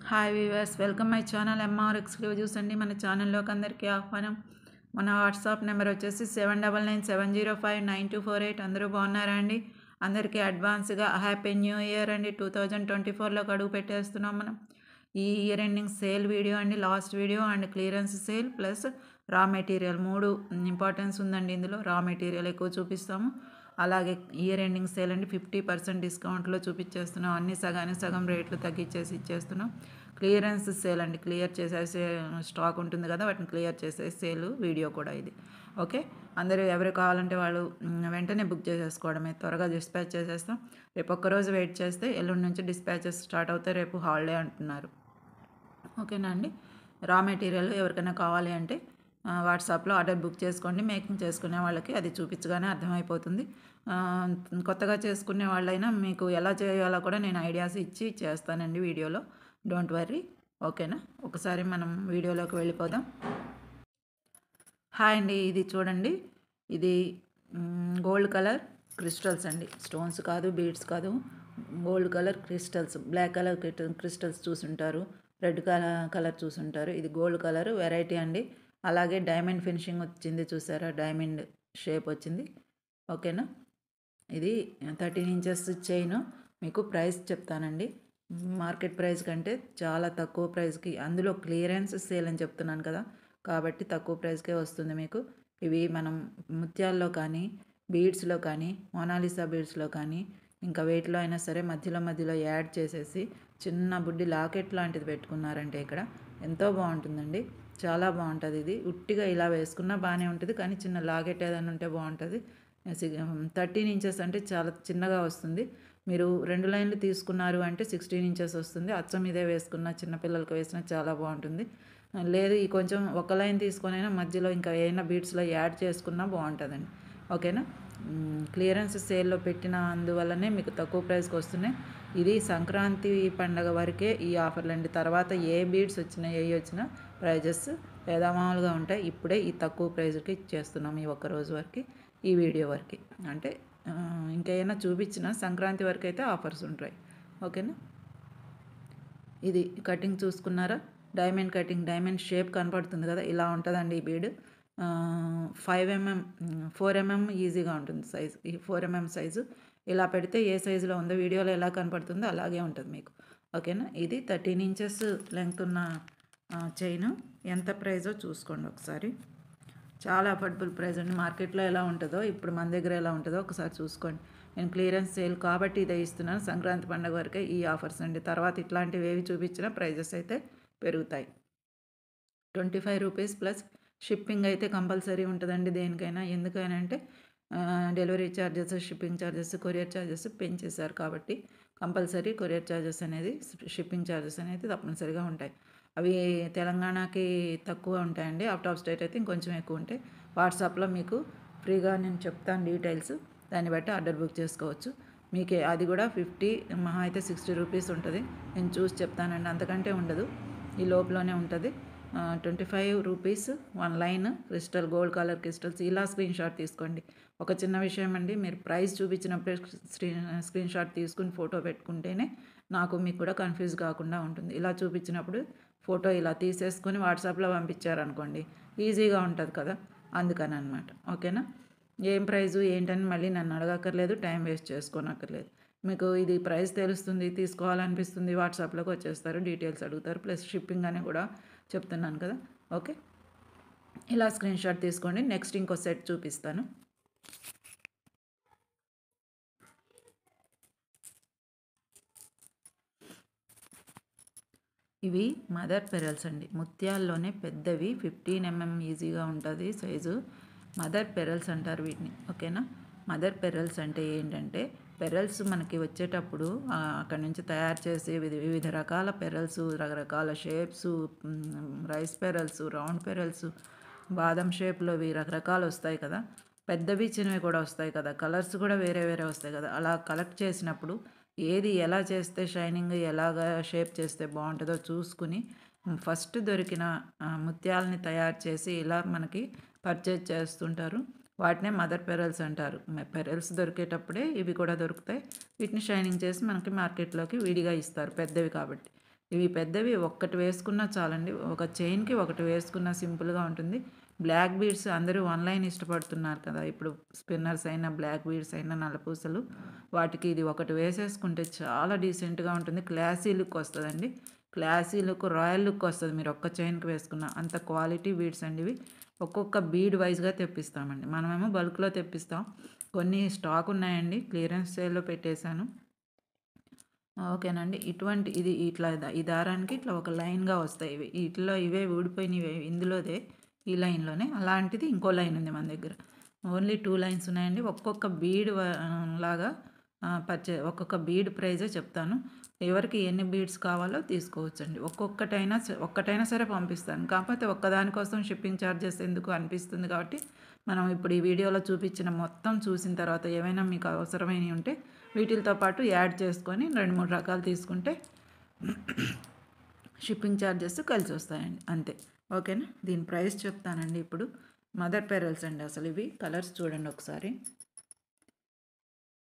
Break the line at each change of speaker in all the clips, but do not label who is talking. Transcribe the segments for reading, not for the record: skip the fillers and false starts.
Hi viewers, welcome my channel MR exclusives అండి. మన ఛానల్లోకి అందరికీ ఆహ్వానం. మన వాట్సాప్ నెంబర్ వచ్చేసి 7997059248. అందరూ బాగున్నారా అండి? అందరికీ అడ్వాన్స్గా హ్యాపీ న్యూ ఇయర్ అండి. 2024లోకి అడుగు పెట్టేస్తున్నాం మనం. ఈ ఇయర్ ఎండింగ్ సేల్ వీడియో అండి, last video and clearance sale plus raw material 3 importance ఉందండి. ఇందులో రా మెటీరియల్ ఎక్కువ చూపిస్తాము, అలాగే ఇయర్ ఎండింగ్ సేల్ అండి 50% డిస్కౌంట్లో చూపించేస్తున్నాం. అన్ని సగానికి సగం రేట్లు తగ్గించేసి ఇచ్చేస్తున్నాం. క్లియరెన్స్ సేల్ అండి, క్లియర్ చేసేసే స్టాక్ ఉంటుంది కదా, వాటిని క్లియర్ చేసే సేల్ వీడియో కూడా ఇది. ఓకే, అందరూ ఎవరు కావాలంటే వాళ్ళు వెంటనే బుక్ చేసేసుకోవడమే. త్వరగా డిస్పాచ్ చేసేస్తాం. రేపు ఒక్కరోజు వెయిట్ చేస్తే ఎల్లుండి నుంచి డిస్పాచెస్ స్టార్ట్ అవుతాయి. రేపు హాలిడే అంటున్నారు. ఓకేనా అండి? రా మెటీరియల్ ఎవరికైనా కావాలి అంటే వాట్సాప్లో ఆర్డర్ బుక్ చేసుకోండి. మేకింగ్ చేసుకునే వాళ్ళకి అది చూపించగానే అర్థమైపోతుంది. కొత్తగా చేసుకునే వాళ్ళైనా మీకు ఎలా చేయాలో కూడా నేను ఐడియాస్ ఇచ్చి చేస్తానండి వీడియోలో. Don't worry. ఓకేనా? ఒకసారి మనం వీడియోలోకి వెళ్ళిపోదాం. హాయ్ అండి, ఇది చూడండి. ఇది గోల్డ్ కలర్ క్రిస్టల్స్ అండి. స్టోన్స్ కాదు, బీడ్స్ కాదు, gold colour crystals. Black colour crystals చూసుంటారు, రెడ్ కలర్ చూసుంటారు. ఇది గోల్డ్ కలర్ వెరైటీ అండి. అలాగే డైమండ్ ఫినిషింగ్ వచ్చింది, చూసారా? డైమండ్ షేప్ వచ్చింది. ఓకేనా? ఇది 13 ఇంచెస్ చైన్. మీకు ప్రైస్ చెప్తానండి. మార్కెట్ ప్రైస్ కంటే చాలా తక్కువ ప్రైస్కి, అందులో క్లియరెన్స్ సేల్ అని చెప్తున్నాను కదా, కాబట్టి తక్కువ ప్రైస్కే వస్తుంది మీకు. ఇవి మనం ముత్యాల్లో కానీ, బీడ్స్లో కానీ, మోనాలిసా బీడ్స్లో కానీ, ఇంకా వేటిలో అయినా సరే మధ్యలో యాడ్ చేసేసి చిన్న బుడ్డి లాకెట్ లాంటిది పెట్టుకున్నారంటే ఇక్కడ ఎంతో బాగుంటుందండి. చాలా బాగుంటుంది. ఇది ఉట్టిగా ఇలా వేసుకున్నా బాగానే ఉంటుంది, కానీ చిన్న లాకెట్ ఏదైనా ఉంటే బాగుంటుంది. 13 ఇంచెస్ అంటే చాలా చిన్నగా వస్తుంది. మీరు 2 లైన్లు తీసుకున్నారు అంటే 16 ఇంచెస్ వస్తుంది. అచ్చం ఇదే వేసుకున్న చిన్నపిల్లలకి వేసినా చాలా బాగుంటుంది. లేదు ఈ కొంచెం ఒక లైన్ తీసుకొనైనా మధ్యలో ఇంకా ఏమైనా బీడ్స్లో యాడ్ చేసుకున్నా బాగుంటుందండి. ఓకేనా? క్లియరెన్స్ సేల్లో పెట్టిన అందువల్లనే మీకు తక్కువ ప్రైస్కి వస్తున్నాయి. ఇది సంక్రాంతి పండగ వరకే ఈ ఆఫర్లు అండి. తర్వాత ఏ బీడ్స్ వచ్చినా ఏ వచ్చినా ప్రైజెస్ యథామామూలుగా ఉంటాయి. ఇప్పుడే ఈ తక్కువ ప్రైజ్కి ఇచ్చేస్తున్నాం ఈ ఒక్కరోజు వరకు, ఈ వీడియో వరకు. అంటే ఇంకేమైనా చూపించినా సంక్రాంతి వరకు అయితే ఆఫర్స్ ఉంటాయి. ఓకేనా? ఇది కటింగ్ చూసుకున్నారా? డైమండ్ కటింగ్, డైమండ్ షేప్ కనపడుతుంది కదా, ఇలా ఉంటుందండి ఈ బీడ్. 5mm 4mm ఈజీగా ఉంటుంది సైజు. ఈ 4mm సైజు ఇలా పెడితే ఏ సైజులో ఉందో వీడియోలో ఎలా కనపడుతుందో అలాగే ఉంటుంది మీకు. ఓకేనా? ఇది 13 ఇంచెస్ లెంగ్త్ ఉన్న చైన్. ఎంత ప్రైజో చూసుకోండి ఒకసారి. చాలా అఫోర్డబుల్ ప్రైస్ అండి. మార్కెట్లో ఎలా ఉంటుందో ఇప్పుడు మన దగ్గర ఎలా ఉంటుందో ఒకసారి చూసుకోండి. నేను క్లియరెన్స్ సేల్ కాబట్టి ఇదే ఇస్తున్నాను. సంక్రాంతి పండుగ వరకే ఈ ఆఫర్స్ అండి. తర్వాత ఇట్లాంటివి ఏవి చూపించినా ప్రైజెస్ అయితే పెరుగుతాయి. 25 రూపీస్ ప్లస్ షిప్పింగ్ అయితే కంపల్సరీ ఉంటుందండి దేనికైనా. ఎందుకైనా అంటే delivery charges, shipping charges, courier charges పెంచేశారు కాబట్టి కంపల్సరీ కొరియర్ ఛార్జెస్ అనేది, షిప్పింగ్ ఛార్జెస్ అనేది తప్పనిసరిగా ఉంటాయి. అవి తెలంగాణకి తక్కువ ఉంటాయండి. అవుట్ ఆఫ్ స్టేట్ అయితే ఇంకొంచెం ఎక్కువ ఉంటాయి. వాట్సాప్లో మీకు ఫ్రీగా నేను చెప్తాను డీటెయిల్స్, దాన్ని బట్టి ఆర్డర్ బుక్ చేసుకోవచ్చు. మీకే అది కూడా 50 మహా అయితే 60 రూపీస్ ఉంటుంది. నేను చూసి చెప్తానండి, అంతకంటే ఉండదు, ఈ లోపలనే ఉంటుంది. 25 rupees 1 line crystal, gold colour crystals. ఇలా స్క్రీన్ షాట్ తీసుకోండి. ఒక చిన్న విషయం అండి, మీరు ప్రైస్ చూపించినప్పుడే స్క్రీన్ షాట్ తీసుకుని ఫోటో పెట్టుకుంటేనే నాకు మీకు కూడా కన్ఫ్యూజ్ కాకుండా ఉంటుంది. ఇలా చూపించినప్పుడు ఫోటో ఇలా తీసేసుకొని వాట్సాప్లో పంపించారనుకోండి ఈజీగా ఉంటుంది కదా, అందుకని అనమాట. ఓకేనా? ఏం ప్రైజు ఏంటని మళ్ళీ నన్ను అడగక్కర్లేదు, టైం వేస్ట్ చేసుకోనక్కర్లేదు. మీకు ఇది ప్రైస్ తెలుస్తుంది, తీసుకోవాలనిపిస్తుంది, వాట్సాప్లోకి వచ్చేస్తారు, డీటెయిల్స్ అడుగుతారు, ప్లస్ షిప్పింగ్ అని కూడా చెప్తున్నాను కదా. ఓకే, ఇలా స్క్రీన్ షాట్ తీసుకోండి. నెక్స్ట్ ఇంకో సెట్ చూపిస్తాను. ఇవి మదర్ పెరల్స్ అండి. ముత్యాల్లోనే పెద్దవి, 15mm ఈజీగా ఉంటుంది సైజు. మదర్ పెరల్స్ అంటారు వీటిని. ఓకేనా? మదర్ పెరల్స్ అంటే ఏంటంటే, పెరల్స్ మనకి వచ్చేటప్పుడు అక్కడి నుంచి తయారు చేసే వివిధ రకాల పెరల్స్, రకరకాల shapes, rice pearls, round pearls, బాదం షేప్లోవి రకరకాలు వస్తాయి కదా, పెద్దవి చిన్నవి కూడా వస్తాయి కదా, కలర్స్ కూడా వేరే వేరే వస్తాయి కదా. అలా కలెక్ట్ చేసినప్పుడు ఏది ఎలా చేస్తే షైనింగ్, ఎలాగా షేప్ చేస్తే బాగుంటుందో చూసుకుని ఫస్ట్ దొరికిన ముత్యాలని తయారు చేసి ఇలా మనకి పర్చేజ్ చేస్తుంటారు. వాటినే మదర్ పెరల్స్ అంటారు. పెరల్స్ దొరికేటప్పుడే ఇవి కూడా దొరుకుతాయి. వీటిని షైనింగ్ చేసి మనకి మార్కెట్లోకి విడిగా ఇస్తారు, పెద్దవి కాబట్టి. ఇవి పెద్దవి ఒక్కటి వేసుకున్నా చాలండి. ఒక చైన్‌కి ఒకటి వేసుకున్నా సింపుల్‌గా ఉంటుంది. బ్లాక్ బీడ్స్ అందరూ ఆన్‌లైన్ ఇష్టపడుతున్నారు కదా! ఇప్పుడు స్పిన్నర్స్ అయినా, బ్లాక్ బీడ్స్ అయినా, నల్లపూసలు వాటికి ఇది ఒకటి వేసేసుకుంటే చాలా డీసెంట్‌గా ఉంటుంది. క్లాసీ లుక్ వస్తదండి. క్లాసీ లుక్, రాయల్ లుక్ వస్తది మీరు ఒక్క చైన్‌కి వేసుకున్న. అంత క్వాలిటీ బీడ్స్ అండి ఇవి. ఒక్కొక్క బీడ్ వైస్‌గా తెప్పిస్తామండి. మనమేమో బల్క్‌లో తెప్పిస్తాం. కొన్ని స్టాక్ ఉన్నాయండి. క్లియరెన్స్ సేల్‌లో పెట్టేశాను. ఓకేనండి. ఇది ఇట్లా ఈ దారానికి ఇట్లా ఒక లైన్‌గా వస్తాయి ఇవి. ఈటిల్లో ఇవే ఊడిపోయినవే ఇందులోదే ఈ లైన్‌లోనే. అలాంటిది ఇంకో లైన్ ఉంది మన దగ్గర. ఓన్లీ 2 లైన్స్ ఉన్నాయండి. ఒక్కొక్క బీడ్ లాగా ఒక్కొక్క బీడ్ ప్రైజే చెప్తాను. ఎవరికి ఎన్ని బీడ్స్ కావాలో తీసుకోవచ్చండి. ఒక్కటైనా సరే పంపిస్తాను. కాకపోతే ఒక్కదాని కోసం షిప్పింగ్ ఛార్జెస్ ఎందుకు అనిపిస్తుంది కాబట్టి, మనం ఇప్పుడు ఈ వీడియోలో చూపించిన మొత్తం చూసిన తర్వాత ఏవైనా మీకు అవసరమైనవి ఉంటే వీటితో పాటు యాడ్ చేసుకొని 2, 3 రకాలు తీసుకుంటే షిప్పింగ్ ఛార్జెస్ కలిసి వస్తాయండి అంతే. ఓకేనా? దీని ప్రైస్ చెప్తానండి ఇప్పుడు. మదర్ పెరల్స్ అండి అసలు ఇవి. కలర్స్ చూడండి ఒకసారి.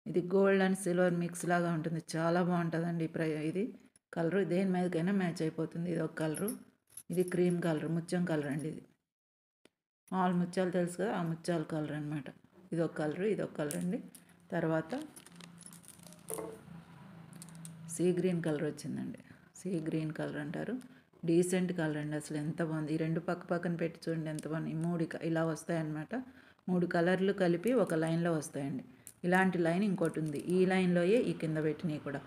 ఇది గోల్డ్ అండ్ సిల్వర్ మిక్స్ లాగా ఉంటుంది. చాలా బాగుంటుందండి ఇది కలరు. దేని మీదకైనా మ్యాచ్ అయిపోతుంది. ఇది ఒక కలరు. ఇది క్రీమ్ కలర్, ముత్యం కలర్ అండి ఇది. మామూలు ముత్యాలు తెలుసు కదా, ఆ ముత్యాల కలర్ అనమాట. ఇదొక కలర్ అండి. తర్వాత సీ గ్రీన్ కలర్ వచ్చిందండి. సీ గ్రీన్ కలర్ అంటారు. డీసెంట్ కలర్ అండి. అసలు ఎంత బాగుంది. ఈ రెండు పక్క పక్కన పెట్టి చూడండి ఎంత బాగుంది. ఇలా వస్తాయన్నమాట. 3 కలర్లు కలిపి ఒక లైన్లో వస్తాయండి. ఇలాంటి లైన్ ఇంకోటి ఉంది. ఈ లైన్లోయే ఈ కింద పెట్టినవి కూడా.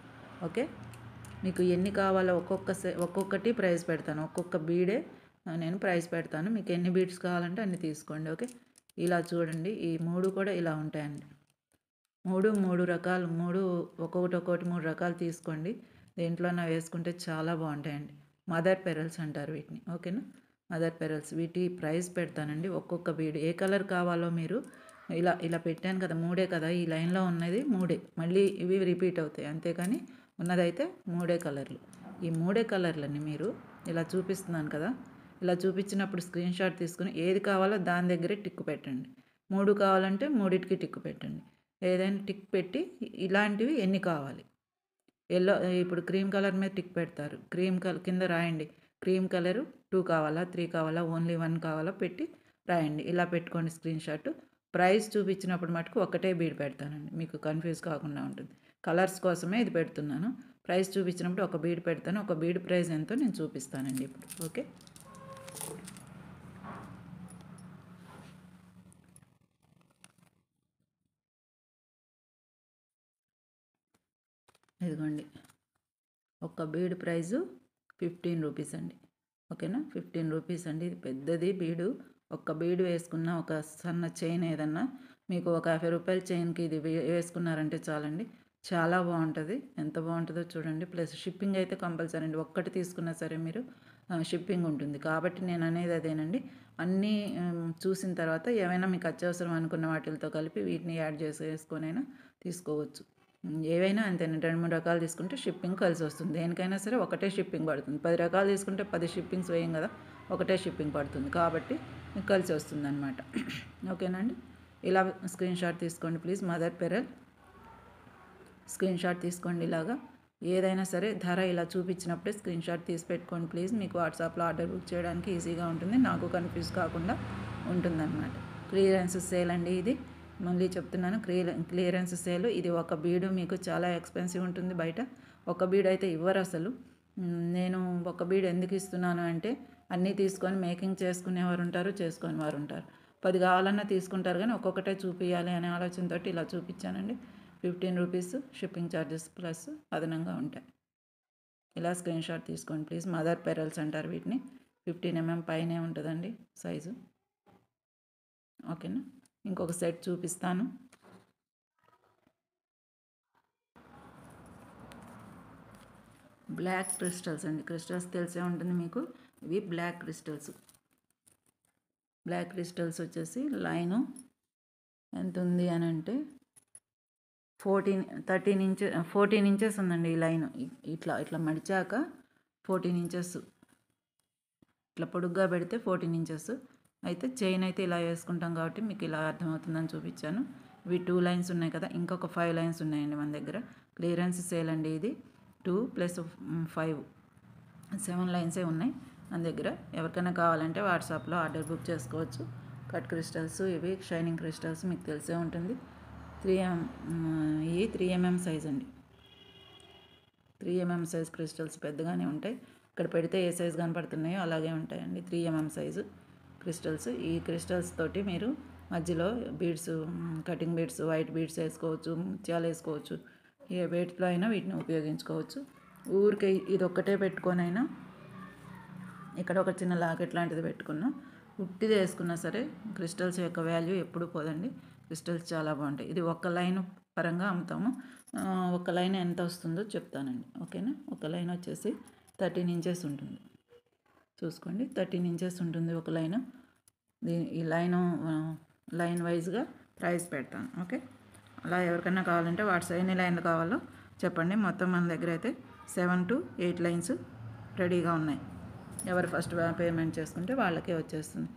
ఓకే, మీకు ఎన్ని కావాలో ఒక్కొక్కటి ప్రైస్ పెడతాను. ఒక్కొక్క బీడే నేను ప్రైస్ పెడతాను. మీకు ఎన్ని బీడ్స్ కావాలంటే అన్ని తీసుకోండి. ఓకే, ఇలా చూడండి. ఈ 3 కూడా ఇలా ఉంటాయండి. 3 రకాలు, ఒక్కొక్కటి 3 రకాలు తీసుకోండి. దేంట్లోనా వేసుకుంటే చాలా బాగుంటాయండి. మదర్ పెరల్స్ అంటారు వీటిని. ఓకేనా? Mother pearls. వీటి ప్రైస్ పెడతానండి. ఒక్కొక్క బీడ్ ఏ కలర్ కావాలో మీరు ఇలా పెట్టాను కదా, 3 కదా, ఈ లైన్లో ఉన్నది 3. మళ్ళీ ఇవి రిపీట్ అవుతాయి. అంతేకాని ఉన్నదైతే 3 కలర్లు. ఈ 3 కలర్లని మీరు ఇలా చూపిస్తున్నాను కదా, ఇలా చూపించినప్పుడు స్క్రీన్ షాట్ తీసుకుని ఏది కావాలో దాని దగ్గరే టిక్ పెట్టండి. 3 కావాలంటే 3టికి టిక్ పెట్టండి. ఏదైనా టిక్ పెట్టి ఇలాంటివి ఎన్ని కావాలి, ఇప్పుడు క్రీమ్ కలర్ మీద టిక్ పెడతారు. కింద రాయండి. క్రీమ్ కలరు 2 కావాలా, 3 కావాలా, ఓన్లీ 1 కావాలా పెట్టి రాయండి. ఇలా పెట్టుకోండి స్క్రీన్ షాట్. ప్రైస్ చూపించినప్పుడు మటుకు ఒకటే బీడ్ పెడతానండి, మీకు కన్ఫ్యూజ్ కాకుండా ఉంటుంది. కలర్స్ కోసమే ఇది పెడుతున్నాను. ప్రైస్ చూపించినప్పుడు ఒక బీడ్ పెడతాను. ఒక బీడ్ ప్రైస్ ఎంతో నేను చూపిస్తానండి ఇప్పుడు. ఓకే, ఇదిగోండి. ఒక బీడ్ ప్రైజు 15 రూపీస్ అండి. ఓకేనా? 15 రూపీస్ అండి. ఇది పెద్దది బీడు. ఒక్క బీడు వేసుకున్న ఒక సన్న చైన్ ఏదన్నా మీకు ఒక 50 రూపాయల చైన్కి ఇది వేసుకున్నారంటే చాలండి. చాలా బాగుంటుంది. ఎంత బాగుంటుందో చూడండి. ప్లస్ షిప్పింగ్ అయితే కంపల్సరీ అండి. ఒక్కటి తీసుకున్నా సరే మీరు షిప్పింగ్ ఉంటుంది. కాబట్టి నేను అనేది అదేనండి. అన్నీ చూసిన తర్వాత ఏమైనా మీకు అత్యవసరం అనుకున్న వాటితో కలిపి వీటిని యాడ్ వేసుకొనైనా తీసుకోవచ్చు. ఏవైనా అంతేనండి. 2, 3 రకాలు తీసుకుంటే షిప్పింగ్ కలిసి వస్తుంది. దేనికైనా సరే ఒకటే షిప్పింగ్ పడుతుంది. 10 రకాలు తీసుకుంటే 10 షిప్పింగ్స్ వేయం కదా, ఒకటే షిప్పింగ్ పడుతుంది. కాబట్టి మీకు కలిసి వస్తుందన్నమాట. ఓకేనండి? ఇలా స్క్రీన్ షాట్ తీసుకోండి please. Mother pearl screen shot తీసుకోండి. ఇలాగా ఏదైనా సరే ధర ఇలా చూపించినప్పుడే స్క్రీన్ షాట్ తీసి పెట్టుకోండి ప్లీజ్. మీకు వాట్సాప్లో ఆర్డర్ బుక్ చేయడానికి ఈజీగా ఉంటుంది. నాకు కన్ఫ్యూజ్ కాకుండా ఉంటుందన్నమాట. క్లియరెన్స్ సేల్ అండి ఇది. మళ్ళీ చెప్తున్నాను, క్లియరెన్స్ సేల్. ఇది ఒక బీడు మీకు చాలా ఎక్స్పెన్సివ్ ఉంటుంది బయట. ఒక బీడు అయితే ఇవ్వరు అసలు. నేను ఒక బీడు ఎందుకు ఇస్తున్నాను అంటే, అన్నీ తీసుకొని మేకింగ్ చేసుకునేవారు ఉంటారు, చేసుకునే వారు ఉంటారు. 10 కావాలన్నా తీసుకుంటారు, కానీ ఒక్కొక్కటే చూపించాలి అనే ఆలోచనతో ఇలా చూపించానండి. 15 రూపీస్ షిప్పింగ్ ఛార్జెస్ ప్లస్ అదనంగా ఉంటాయి. ఇలా స్క్రీన్ షాట్ తీసుకోండి ప్లీజ్. మదర్ పెరల్స్ అంటారు వీటిని. 15 mm పైనే ఉంటుందండి సైజు. ఓకేనా? ఇంకొక సెట్ చూపిస్తాను. బ్లాక్ క్రిస్టల్స్ అండి. క్రిస్టల్స్ తెలిసే ఉంటుంది మీకు. ఇవి బ్లాక్ క్రిస్టల్స్. బ్లాక్ క్రిస్టల్స్ వచ్చేసి లైను ఎంత ఉంది అని అంటే 14 ఇంచెస్ ఉందండి ఈ లైన్. ఇట్లా మడిచాక 14 ఇంచెస్. ఇట్లా పొడుగ్గా పెడితే 14 ఇంచెస్. అయితే చైన్ అయితే ఇలా వేసుకుంటాం కాబట్టి మీకు ఇలా అర్థమవుతుందని చూపించాను. ఇవి 2 లైన్స్ ఉన్నాయి కదా, ఇంకొక 5 లైన్స్ ఉన్నాయండి మన దగ్గర. క్లియరెన్స్ సేల్ అండి ఇది. 2 + 5 7 లైన్సే ఉన్నాయి మన దగ్గర. ఎవరికైనా కావాలంటే వాట్సాప్లో ఆర్డర్ బుక్ చేసుకోవచ్చు. కట్ క్రిస్టల్స్ ఇవి షైనింగ్ క్రిస్టల్స్ మీకు తెలిసే ఉంటుంది. 3mm సైజ్ అండి. 3mm సైజ్ క్రిస్టల్స్ పెద్దగానే ఉంటాయి. ఇక్కడ పెడితే ఏ సైజు కనపడుతున్నాయో అలాగే ఉంటాయండి. 3mm size crystals. ఈ క్రిస్టల్స్ తోటి మీరు మధ్యలో beads, cutting beads, white beads వేసుకోవచ్చు, ముత్యాలు వేసుకోవచ్చు. ఏ వేటిలో అయినా వీటిని ఉపయోగించుకోవచ్చు. ఊరికే ఇది ఒక్కటే పెట్టుకొనైనా ఇక్కడ ఒక చిన్న లాకెట్ లాంటిది పెట్టుకున్నా, ఉట్టిది వేసుకున్నా సరే క్రిస్టల్స్ యొక్క వాల్యూ ఎప్పుడు పోదండి. క్రిస్టల్స్ చాలా బాగుంటాయి. ఇది ఒక లైన్ పరంగా అమ్ముతాము. ఒక లైన్ ఎంత వస్తుందో చెప్తానండి. ఓకేనా? ఒక లైన్ వచ్చేసి 13 ఇంచెస్ ఉంటుంది. చూసుకోండి, 13 ఇంచెస్ ఉంటుంది ఒక లైన్. ఈ లైన్ వైజ్గా ప్రైస్ పెడతాను. ఓకే, అలా ఎవరికైనా కావాలంటే ఎన్ని లైన్లు కావాలో చెప్పండి. మొత్తం మన దగ్గర అయితే 7 to 8 లైన్స్ రెడీగా ఉన్నాయి. ఎవరు ఫస్ట్ పేమెంట్ చేసుకుంటే వాళ్ళకే వచ్చేస్తుంది.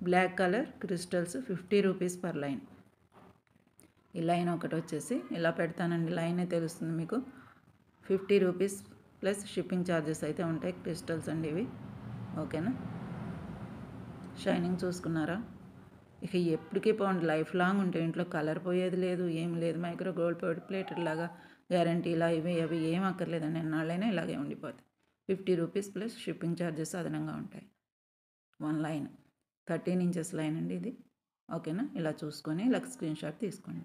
Black colour crystals 50 rupees per line. ఈ లైన్ ఒకటి వచ్చేసి ఇలా పెడతానండి, లైనే తెలుస్తుంది మీకు. 50 రూపీస్ ప్లస్ షిప్పింగ్ ఛార్జెస్ అయితే ఉంటాయి. క్రిస్టల్స్ అండి ఇవి. ఓకేనా? షైనింగ్ చూసుకున్నారా? ఇక ఎప్పటికీ బాగుంది, లైఫ్ లాంగ్ ఉంటాయి. ఇంట్లో కలర్ పోయేది లేదు, ఏం లేదు. మైక్రో గోల్డ్ ప్లేటెడ్ లాగా గ్యారంటీలా ఇవి అవి ఏం అక్కర్లేదండి. ఎన్నాళ్ళైనా ఇలాగే ఉండిపోతాయి. 50 రూపీస్ ప్లస్ షిప్పింగ్ ఛార్జెస్ అదనంగా ఉంటాయి. 1 లైన్ 13 ఇంచెస్ లైన్ అండి ఇది. ఓకేనా? ఇలా చూసుకొని ఇలా స్క్రీన్ షాట్ తీసుకోండి.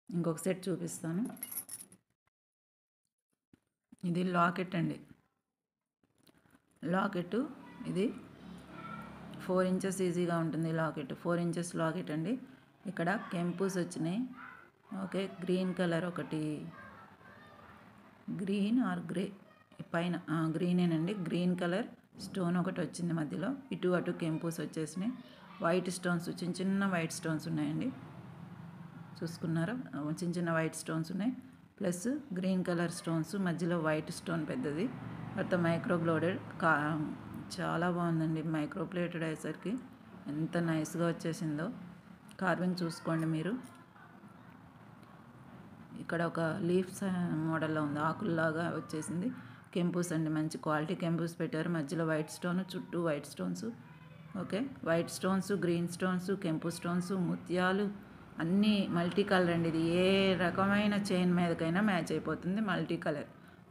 ఇంకొక సెట్ చూపిస్తాను. ఇది లాకెట్ అండి. లాకెట్ ఇది 4 ఇంచెస్ ఈజీగా ఉంటుంది. లాకెట్ 4 ఇంచెస్ లాకెట్ అండి. ఇక్కడ కెంపుస్ వచ్చినాయి. ఓకే, గ్రీన్ కలర్ ఒకటి, గ్రీన్ ఆర్ గ్రే పైన గ్రీనేనండి. గ్రీన్ కలర్ స్టోన్ ఒకటి వచ్చింది మధ్యలో. ఇటు అటు కెంపుస్ వచ్చేసినాయి. వైట్ స్టోన్స్, చిన్న చిన్న వైట్ స్టోన్స్ ఉన్నాయండి. చూసుకున్నారా? చిన్న చిన్న వైట్ స్టోన్స్ ఉన్నాయి. ప్లస్ గ్రీన్ కలర్ స్టోన్స్, మధ్యలో వైట్ స్టోన్ పెద్దది. తర్వాత మైక్రో బ్లోడెడ్ చాలా బాగుందండి. మైక్రో ప్లేటెడ్ అయ్యేసరికి ఎంత నైస్గా వచ్చేసిందో. కార్వింగ్ చూసుకోండి మీరు. ఇక్కడ ఒక లీఫ్స్ మోడల్లో ఉంది, ఆకుల్లాగా వచ్చేసింది. కెంపుస్ అండి, మంచి క్వాలిటీ కెంపుస్ పెట్టారు. మధ్యలో వైట్ స్టోన్, చుట్టూ white stones. Okay, white stones, green stones, కెంపు స్టోన్స్, ముత్యాలు అన్నీ మల్టీ కలర్ అండి. ఇది ఏ రకమైన చైన్ మీదకైనా మ్యాచ్ అయిపోతుంది, మల్టీ కలర్.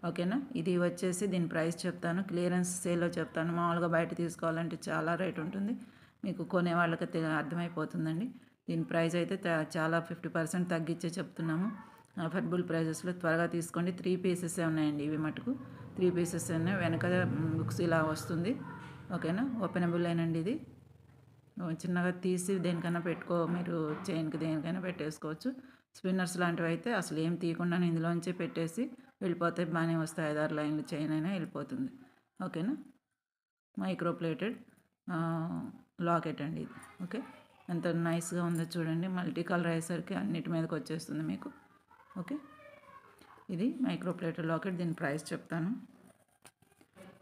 ఓకేనా? ఇది వచ్చేసి దీని ప్రైస్ చెప్తాను, క్లియరెన్స్ సేల్లో చెప్తాను. మామూలుగా బయట తీసుకోవాలంటే చాలా రేట్ ఉంటుంది, మీకు కొనే వాళ్ళకి అర్థమైపోతుందండి. దీని ప్రైస్ అయితే చాలా 50% తగ్గించే చెప్తున్నాము. అఫర్డబుల్ ప్రైజెస్లో త్వరగా తీసుకోండి. 3 పీసెస్ ఉన్నాయండి ఇవి మటుకు. 3 పీసెస్ ఉన్నాయి. వెనక బుక్స్ ఇలా వస్తుంది. ఓకేనా? ఓపెనబుల్ అయినండి ఇది. చిన్నగా తీసి దేనికైనా మీరు చైన్కి దేనికైనా పెట్టేసుకోవచ్చు. స్పిన్నర్స్ లాంటివి అయితే అసలు ఏం తీయకుండా ఇందులోంచే పెట్టేసి వెళ్ళిపోతే బాగానే వస్తాయి. 5-6 లైన్లు చైన్ అయినా వెళ్ళిపోతుంది. ఓకేనా? మైక్రో ప్లేటెడ్ లాకెట్ అండి ఇది. ఓకే, ఎంత నైస్గా ఉందో చూడండి. మల్టీ కలర్ అయ్యేసరికి అన్నిటి మీదకి వచ్చేస్తుంది మీకు. ఓకే, ఇది మైక్రో ప్లేటెడ్ లాకెట్. దీని ప్రైస్ చెప్తాను.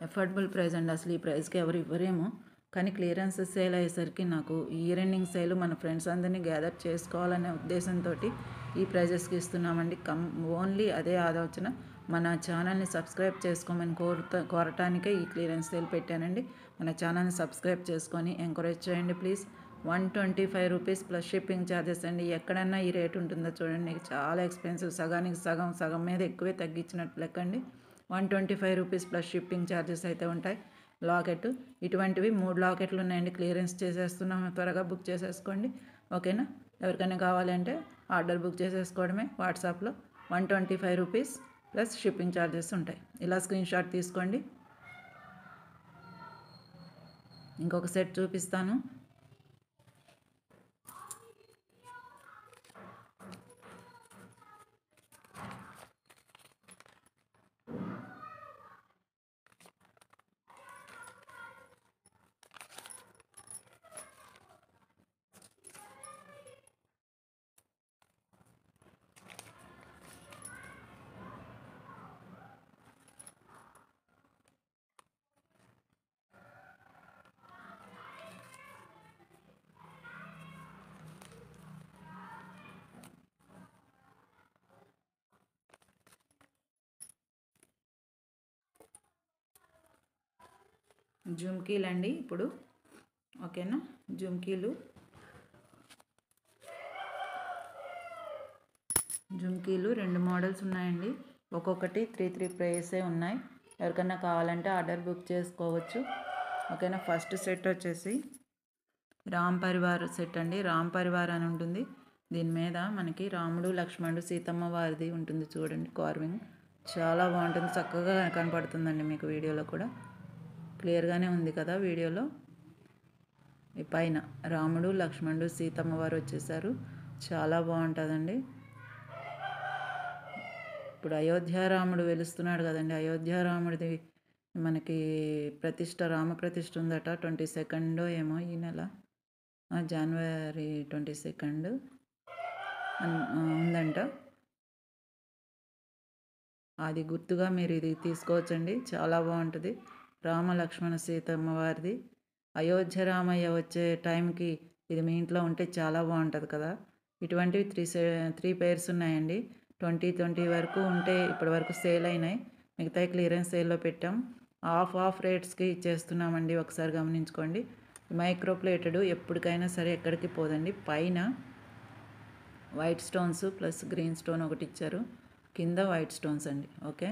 అఫోర్డబుల్ ప్రైస్ అండి. అసలు ఈ ప్రైస్కి ఎవరు ఇవ్వరేమో, కానీ క్లియరెన్స్ సేల్ అయ్యేసరికి నాకు ఇయర్ ఎండింగ్ సేల్ మన ఫ్రెండ్స్ అందరినీ గ్యాదర్ చేసుకోవాలనే ఉద్దేశంతో ఈ ప్రైజెస్కి ఇస్తున్నామండి. ఓన్లీ అదే ఆలోచన, మన ఛానల్ని సబ్స్క్రైబ్ చేసుకోమని కోరటానికే ఈ క్లియరెన్స్ సేల్ పెట్టానండి. మన ఛానల్ని సబ్స్క్రైబ్ చేసుకొని ఎంకరేజ్ చేయండి please. 125 rupees plus shipping charges అండి. ఎక్కడన్నా ఈ రేట్ ఉంటుందో చూడండి, చాలా ఎక్స్పెన్సివ్. సగానికి సగం మీద ఎక్కువే తగ్గించినట్టు లెక్కండి. 125 రూపీస్ ప్లస్ షిప్పింగ్ ఛార్జెస్ అయితే ఉంటాయి. లాకెట్ ఇటువంటివి 3 లాకెట్లు ఉన్నాయండి. క్లియరెన్స్ చేసేస్తున్నాము, త్వరగా బుక్ చేసేసుకోండి. ఓకేనా? ఎవరికైనా కావాలంటే ఆర్డర్ బుక్ చేసేసుకోవడమే. వాట్సాప్లో 125 రూపీస్ ప్లస్ షిప్పింగ్ ఛార్జెస్ ఉంటాయి. ఇలా స్క్రీన్ షాట్ తీసుకోండి. ఇంకొక సెట్ చూపిస్తాను. జుమ్కీలు అండి ఇప్పుడు. ఓకేనా, జుమ్కీలు రెండు మోడల్స్ ఉన్నాయండి. ఒక్కొక్కటి 3 ప్రైసే ఉన్నాయి. ఎవరికైనా కావాలంటే ఆర్డర్ బుక్ చేసుకోవచ్చు. ఓకేనా. ఫస్ట్ సెట్ వచ్చేసి రామ్ పరివార్ సెట్ అండి. రామ్ పరివార్ అని ఉంటుంది. దీని మీద మనకి రాముడు, లక్ష్మణుడు, సీతమ్మ వారిది ఉంటుంది చూడండి కార్వింగ్. చాలా బాగుంటుంది, చక్కగా కనపడుతుందండి మీకు వీడియోలో కూడా. క్లియర్గానే ఉంది కదా వీడియోలో. ఈ పైన రాముడు, లక్ష్మణుడు, సీతమ్మ వారు వచ్చేసారు. చాలా బాగుంటుందండి. ఇప్పుడు అయోధ్యారాముడు వెలుస్తున్నాడు కదండి. అయోధ్యారాముడిది మనకి ప్రతిష్ట, రామప్రతిష్ఠ ఉందట. 22 ఏమో ఈ నెల, జనవరి 22 ఉందంట. అది గుర్తుగా మీరు ఇది తీసుకోవచ్చండి. చాలా బాగుంటుంది. రామ లక్ష్మణ సీతమ్మ వారిది. అయోధ్య రామయ్య వచ్చే టైంకి ఇది మీ ఇంట్లో ఉంటే చాలా బాగుంటుంది కదా. ఇటువంటివి 3 పేర్స్ ఉన్నాయండి. 20 వరకు ఉంటే ఇప్పటి వరకు సేల్ అయినాయి. మిగతాయి క్లియరెన్స్ సేల్లో పెట్టాం. ఆఫ్ రేట్స్కి ఇచ్చేస్తున్నామండి. ఒకసారి గమనించుకోండి. మైక్రో ప్లేటెడ్, ఎప్పటికైనా సరే ఎక్కడికి పోదండి. పైన white stones plus green stone ఒకటి ఇచ్చారు. కింద వైట్ స్టోన్స్ అండి. ఓకే,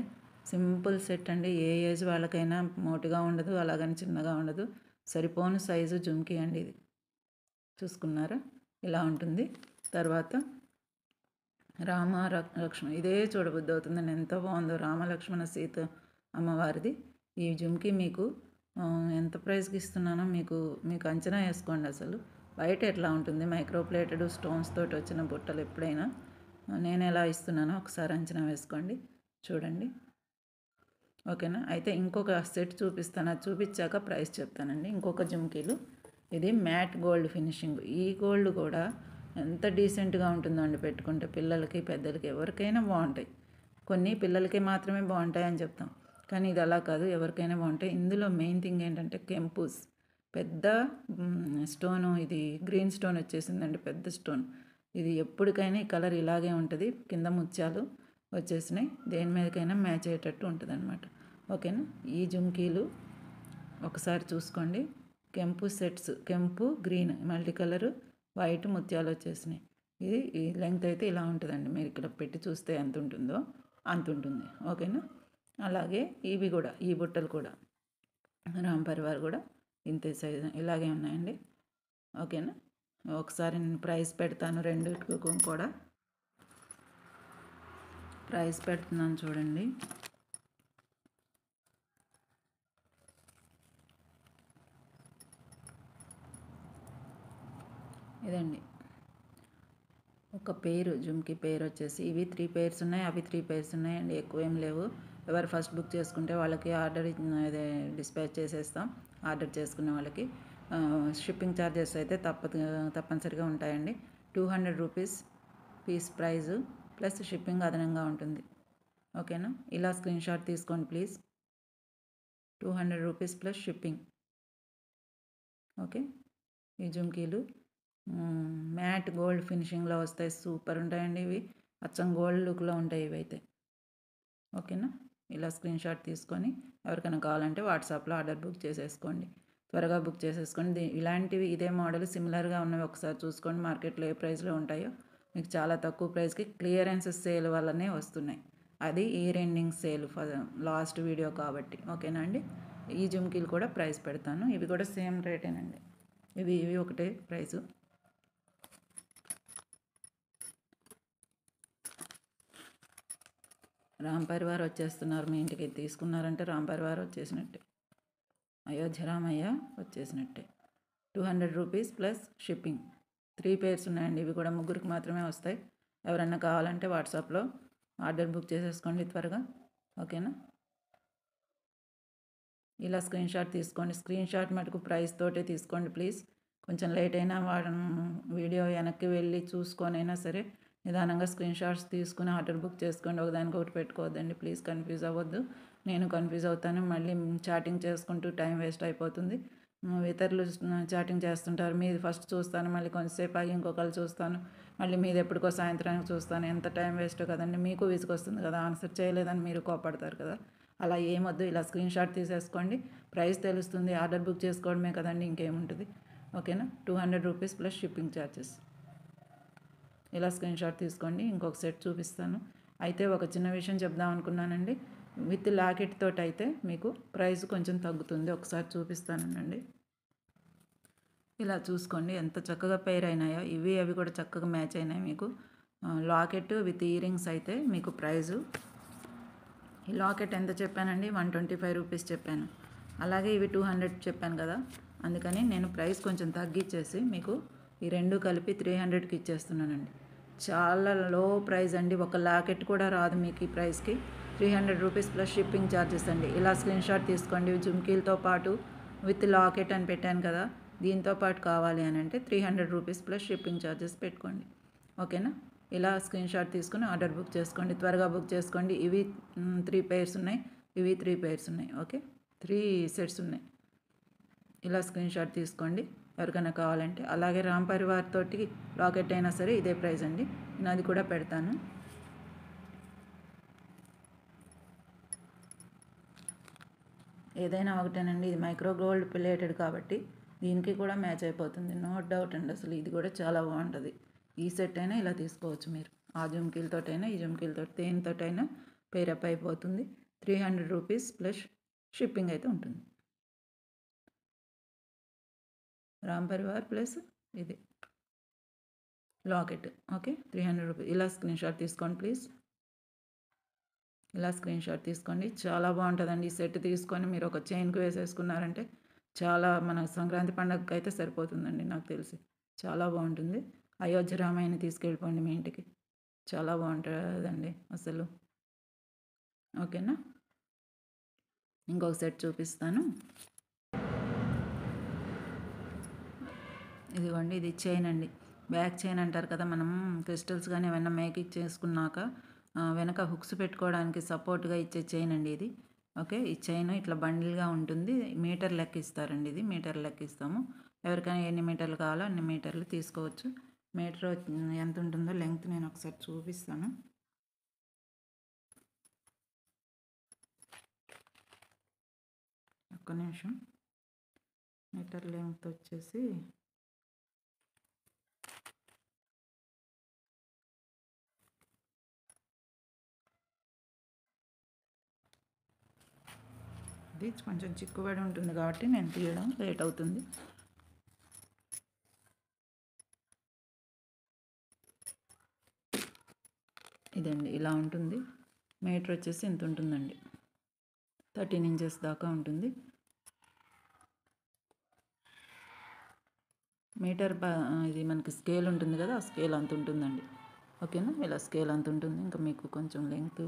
సింపుల్ సెట్ అండి. ఏ ఏజ్ వాళ్ళకైనా మోటుగా ఉండదు, అలాగని చిన్నగా ఉండదు. సరిపోను సైజు జుమ్కీ అండి ఇది. చూసుకున్నారా, ఇలా ఉంటుంది. తర్వాత రామ లక్ష్మణ, ఇదే చూడబుద్ధి అవుతుందండి. ఎంత బాగుందో రామ లక్ష్మణ సీత అమ్మవారిది. ఈ జుమ్కీ మీకు ఎంత ప్రైస్కి ఇస్తున్నానో మీకు అంచనా వేసుకోండి. అసలు బయట ఎట్లా ఉంటుంది మైక్రో ప్లేటెడ్ స్టోన్స్ తోటి వచ్చిన బుట్టలు. ఎప్పుడైనా నేను ఎలా ఇస్తున్నానో ఒకసారి అంచనా వేసుకోండి. చూడండి. ఓకేనా. అయితే ఇంకొక సెట్ చూపిస్తాను. అది చూపించాక ప్రైస్ చెప్తానండి. ఇంకొక జుమ్కీలు, ఇది మ్యాట్ గోల్డ్ ఫినిషింగ్. ఈ గోల్డ్ కూడా ఎంత డీసెంట్గా ఉంటుందో అండి. పెట్టుకుంటే పిల్లలకి, పెద్దలకి, ఎవరికైనా బాగుంటాయి. కొన్ని పిల్లలకి మాత్రమే బాగుంటాయి అని చెప్తాం, కానీ ఇది అలా కాదు, ఎవరికైనా బాగుంటాయి. ఇందులో మెయిన్ థింగ్ ఏంటంటే కెంపుస్, పెద్ద స్టోను. ఇది గ్రీన్ స్టోన్ వచ్చేసిందండి, పెద్ద స్టోన్. ఇది ఎప్పటికైనా ఈ కలర్ ఇలాగే ఉంటుంది. కింద ముత్యాలు వచ్చేసినాయి. దేని మీదకైనా మ్యాచ్ అయ్యేటట్టు ఉంటుంది అనమాట. ఓకేనా. ఈ జుమ్కీలు ఒకసారి చూసుకోండి. కెంపు సెట్స్, కెంపు గ్రీన్ మల్టీ కలరు, వైట్ ముత్యాలు వచ్చేసినాయి. ఇది ఈ లెంగ్త్ అయితే ఇలా ఉంటుందండి. మీరు ఇక్కడ పెట్టి చూస్తే ఎంత ఉంటుందో అంత ఉంటుంది. ఓకేనా. అలాగే ఇవి కూడా, ఈ బుట్టలు కూడా రామ్ పరివార్ కూడా ఇంతే సైజు ఇలాగే ఉన్నాయండి. ఓకేనా. ఒకసారి నేను ప్రైస్ పెడతాను. రెండిటికి కూడా ప్రైస్ పెడుతున్నాను చూడండి. ఇదండి ఒక పేరు, జుమ్కీ పేరు వచ్చేసి. ఇవి 3 పేర్స్ ఉన్నాయి, అవి 3 పేర్స్ ఉన్నాయండి. ఎక్కువ ఏం లేవు. ఎవరు ఫస్ట్ బుక్ చేసుకుంటే వాళ్ళకి ఆర్డర్ అదే డిస్పాచ్ చేసేస్తాం. ఆర్డర్ చేసుకునే వాళ్ళకి షిప్పింగ్ ఛార్జెస్ అయితే తప్పనిసరిగా ఉంటాయండి. 200 rupees piece price plus shipping అదనంగా ఉంటుంది. ఓకేనా. ఇలా స్క్రీన్ షాట్ తీసుకోండి please. 200 rupees plus shipping. Okay. ఈ జుమ్కీలు మ్యాట్ గోల్డ్ ఫినిషింగ్లో వస్తాయి. సూపర్ ఉంటాయండి ఇవి. అచ్చం గోల్డ్ లుక్లో ఉంటాయి ఇవైతే. ఓకేనా. ఇలా స్క్రీన్ షాట్ తీసుకొని ఎవరికైనా కావాలంటే వాట్సాప్లో ఆర్డర్ బుక్ చేసేసుకోండి. త్వరగా బుక్ చేసేసుకోండి. ఇలాంటివి ఇదే మోడల్ సిమిలర్గా ఉన్నవి ఒకసారి చూసుకోండి. మార్కెట్లో ఏ ప్రైస్లో ఉంటాయో మీకు చాలా తక్కువ ప్రైస్కి క్లియరెన్స్ సేల్ వల్లనే వస్తున్నాయి. అది year ending sale last video కాబట్టి. ఓకేనా అండి. ఈ జుమ్కీలు కూడా ప్రైస్ పెడతాను. ఇవి కూడా సేమ్ రేటేనండి. ఇవి ఒకటే ప్రైసు. రామ్ పరివార్ వచ్చేస్తున్నారు మీ ఇంటికి. తీసుకున్నారంటే రామ్ పరివార్ వచ్చేసినట్టే, అయోధ్య రామయ్య వచ్చేసినట్టే. 200 రూపీస్ ప్లస్ షిప్పింగ్. 3 పేర్స్ ఉన్నాయండి. ఇవి కూడా ముగ్గురికి మాత్రమే వస్తాయి. ఎవరన్నా కావాలంటే వాట్సాప్లో ఆర్డర్ బుక్ చేసేసుకోండి త్వరగా. ఓకేనా. ఇలా స్క్రీన్ షాట్ తీసుకోండి. స్క్రీన్ షాట్ మటుకు ప్రైస్ తోటే తీసుకోండి ప్లీజ్. కొంచెం లేట్ అయినా వీడియో వెనక్కి వెళ్ళి చూసుకొనైనా సరే నిదానంగా స్క్రీన్ షాట్స్ తీసుకుని ఆర్డర్ బుక్ చేసుకోండి. ఒకదానికి ఒకటి పెట్టుకోవద్దండి ప్లీజ్. కన్ఫ్యూజ్ అవ్వద్దు. నేను కన్ఫ్యూజ్ అవుతాను. మళ్ళీ చాటింగ్ చేసుకుంటూ టైం వేస్ట్ అయిపోతుంది. ఇతరులు చాటింగ్ చేస్తుంటారు. మీది ఫస్ట్ చూస్తాను, మళ్ళీ కొంతసేపు ఆగి ఇంకొకరు చూస్తాను, మళ్ళీ మీది ఎప్పటికో సాయంత్రానికి చూస్తాను. ఎంత టైం వేస్ట్ కదండి. మీకు విసుగొస్తుంది కదా, ఆన్సర్ చేయలేదని మీరు కోపడతారు కదా. అలా ఏమొద్దు, ఇలా స్క్రీన్ షాట్ తీసేసుకోండి, ప్రైస్ తెలుస్తుంది, ఆర్డర్ బుక్ చేసుకోవడమే కదండి, ఇంకేముంటుంది. ఓకేనా, 200 రూపీస్ ప్లస్ షిప్పింగ్ ఛార్జెస్. ఇలా స్క్రీన్ షాట్ తీసుకోండి. ఇంకొక సెట్ చూపిస్తాను. అయితే ఒక చిన్న విషయం చెప్దాం అనుకున్నానండి, విత్ లాకెట్ తోటి అయితే మీకు ప్రైస్ కొంచెం తగ్గుతుంది. ఒకసారి చూపిస్తానండి. ఇలా చూసుకోండి ఎంత చక్కగా పెయిర్ అయినాయో, ఇవి అవి కూడా చక్కగా మ్యాచ్ అయినాయి మీకు. లాకెట్ విత్ ఇయర్ రింగ్స్ అయితే మీకు ప్రైజు, ఈ లాకెట్ ఎంత చెప్పానండి, 125 రూపీస్ చెప్పాను. అలాగే ఇవి 200 చెప్పాను కదా, అందుకని నేను ప్రైస్ కొంచెం తగ్గించేసి మీకు ఈ రెండు కలిపి 300కి ఇచ్చేస్తున్నానండి. చాలా లో ప్రైస్ అండి, ఒక లాకెట్ కూడా రాదు మీకు ఈ ప్రైస్కి. 300 రూపీస్ ప్లస్ షిప్పింగ్ ఛార్జెస్ అండి. ఇలా స్క్రీన్ షాట్ తీసుకోండి. జుమ్కీలతో పాటు విత్ లాకెట్ అని పెట్టాను కదా, దీంతో పాటు కావాలి అని అంటే 300 రూపీస్ ప్లస్ షిప్పింగ్ ఛార్జెస్ పెట్టుకోండి. ఓకేనా, ఇలా స్క్రీన్ షాట్ తీసుకుని ఆర్డర్ బుక్ చేసుకోండి. త్వరగా బుక్ చేసుకోండి. ఇవి 3 pairs ఉన్నాయి, ఇవి 3 pairs ఉన్నాయి. ఓకే, 3 sets ఉన్నాయి. ఇలా స్క్రీన్ షాట్ తీసుకోండి ఎవరికైనా కావాలంటే. అలాగే రామ్ పరివార్ తోటి లాకెట్ అయినా సరే ఇదే ప్రైస్ అండి, నేను అది కూడా పెడతాను. ఏదైనా ఒకటేనండి, ఇది మైక్రో గోల్డ్ ప్లేటెడ్ కాబట్టి దీనికి కూడా మ్యాచ్ అయిపోతుంది, నో డౌట్ అండి. అసలు ఇది కూడా చాలా బాగుంటుంది. ఈ సెట్ అయినా ఇలా తీసుకోవచ్చు మీరు, ఆ జుమ్కీలతోటైనా ఈ జుమ్కీలతో దేనితోటైనా పేరప్ అయిపోతుంది. 300 రూపీస్ ప్లస్ షిప్పింగ్ అయితే ఉంటుంది. రామ్ పరివార్ ప్లస్ ఇది లాకెట్. Okay, 300 rupees. ఇలా స్క్రీన్ షాట్ తీసుకోండి ప్లీజ్. ఇలా స్క్రీన్ షాట్ తీసుకోండి, చాలా బాగుంటుందండి. ఈ సెట్ తీసుకొని మీరు ఒక చైన్కి వేసేసుకున్నారంటే చాలా, మన సంక్రాంతి పండగకి అయితే సరిపోతుందండి నాకు తెలిసి. చాలా బాగుంటుంది. అయోధ్య రామాయణ తీసుకెళ్ళిపోండి మీ ఇంటికి, చాలా బాగుంటుందండి అసలు. ఓకేనా, ఇంకొక సెట్ చూపిస్తాను. ఇదిగోండి, ఇది చైన్ అండి, బ్యాక్ చైన్ అంటారు కదా మనం, క్రిస్టల్స్ కానీ ఏమైనా మేకింగ్ చేసుకున్నాక వెనక హుక్స్ పెట్టుకోవడానికి సపోర్ట్గా ఇచ్చే చైన్ అండి ఇది. ఓకే, ఈ చైన్ ఇట్లా బండిల్గా ఉంటుంది, మీటర్ లెక్క ఇస్తారండి, ఇది మీటర్ లెక్క ఇస్తాము. ఎవరికైనా ఎన్ని మీటర్లు కావాలో అన్ని మీటర్లు తీసుకోవచ్చు. మీటర్ ఎంత ఉంటుందో లెంగ్త్ నేను ఒకసారి చూపిస్తాను. ఒక్క నిమిషం. మీటర్ లెంగ్త్ వచ్చేసి ఇది కొంచెం చిక్కుబడి ఉంటుంది కాబట్టి నేను తీయడం లేట్ అవుతుంది. ఇదండి, ఇలా ఉంటుంది. మీటర్ వచ్చేసి ఇంత ఉంటుందండి, 13 ఇంచెస్ దాకా ఉంటుంది. మీటర్ ఇది మనకి స్కేల్ ఉంటుంది కదా, ఆ స్కేల్ అంత ఉంటుందండి. ఓకేనా, ఇలా స్కేల్ అంత ఉంటుంది. ఇంకా మీకు కొంచెం లెంగ్త్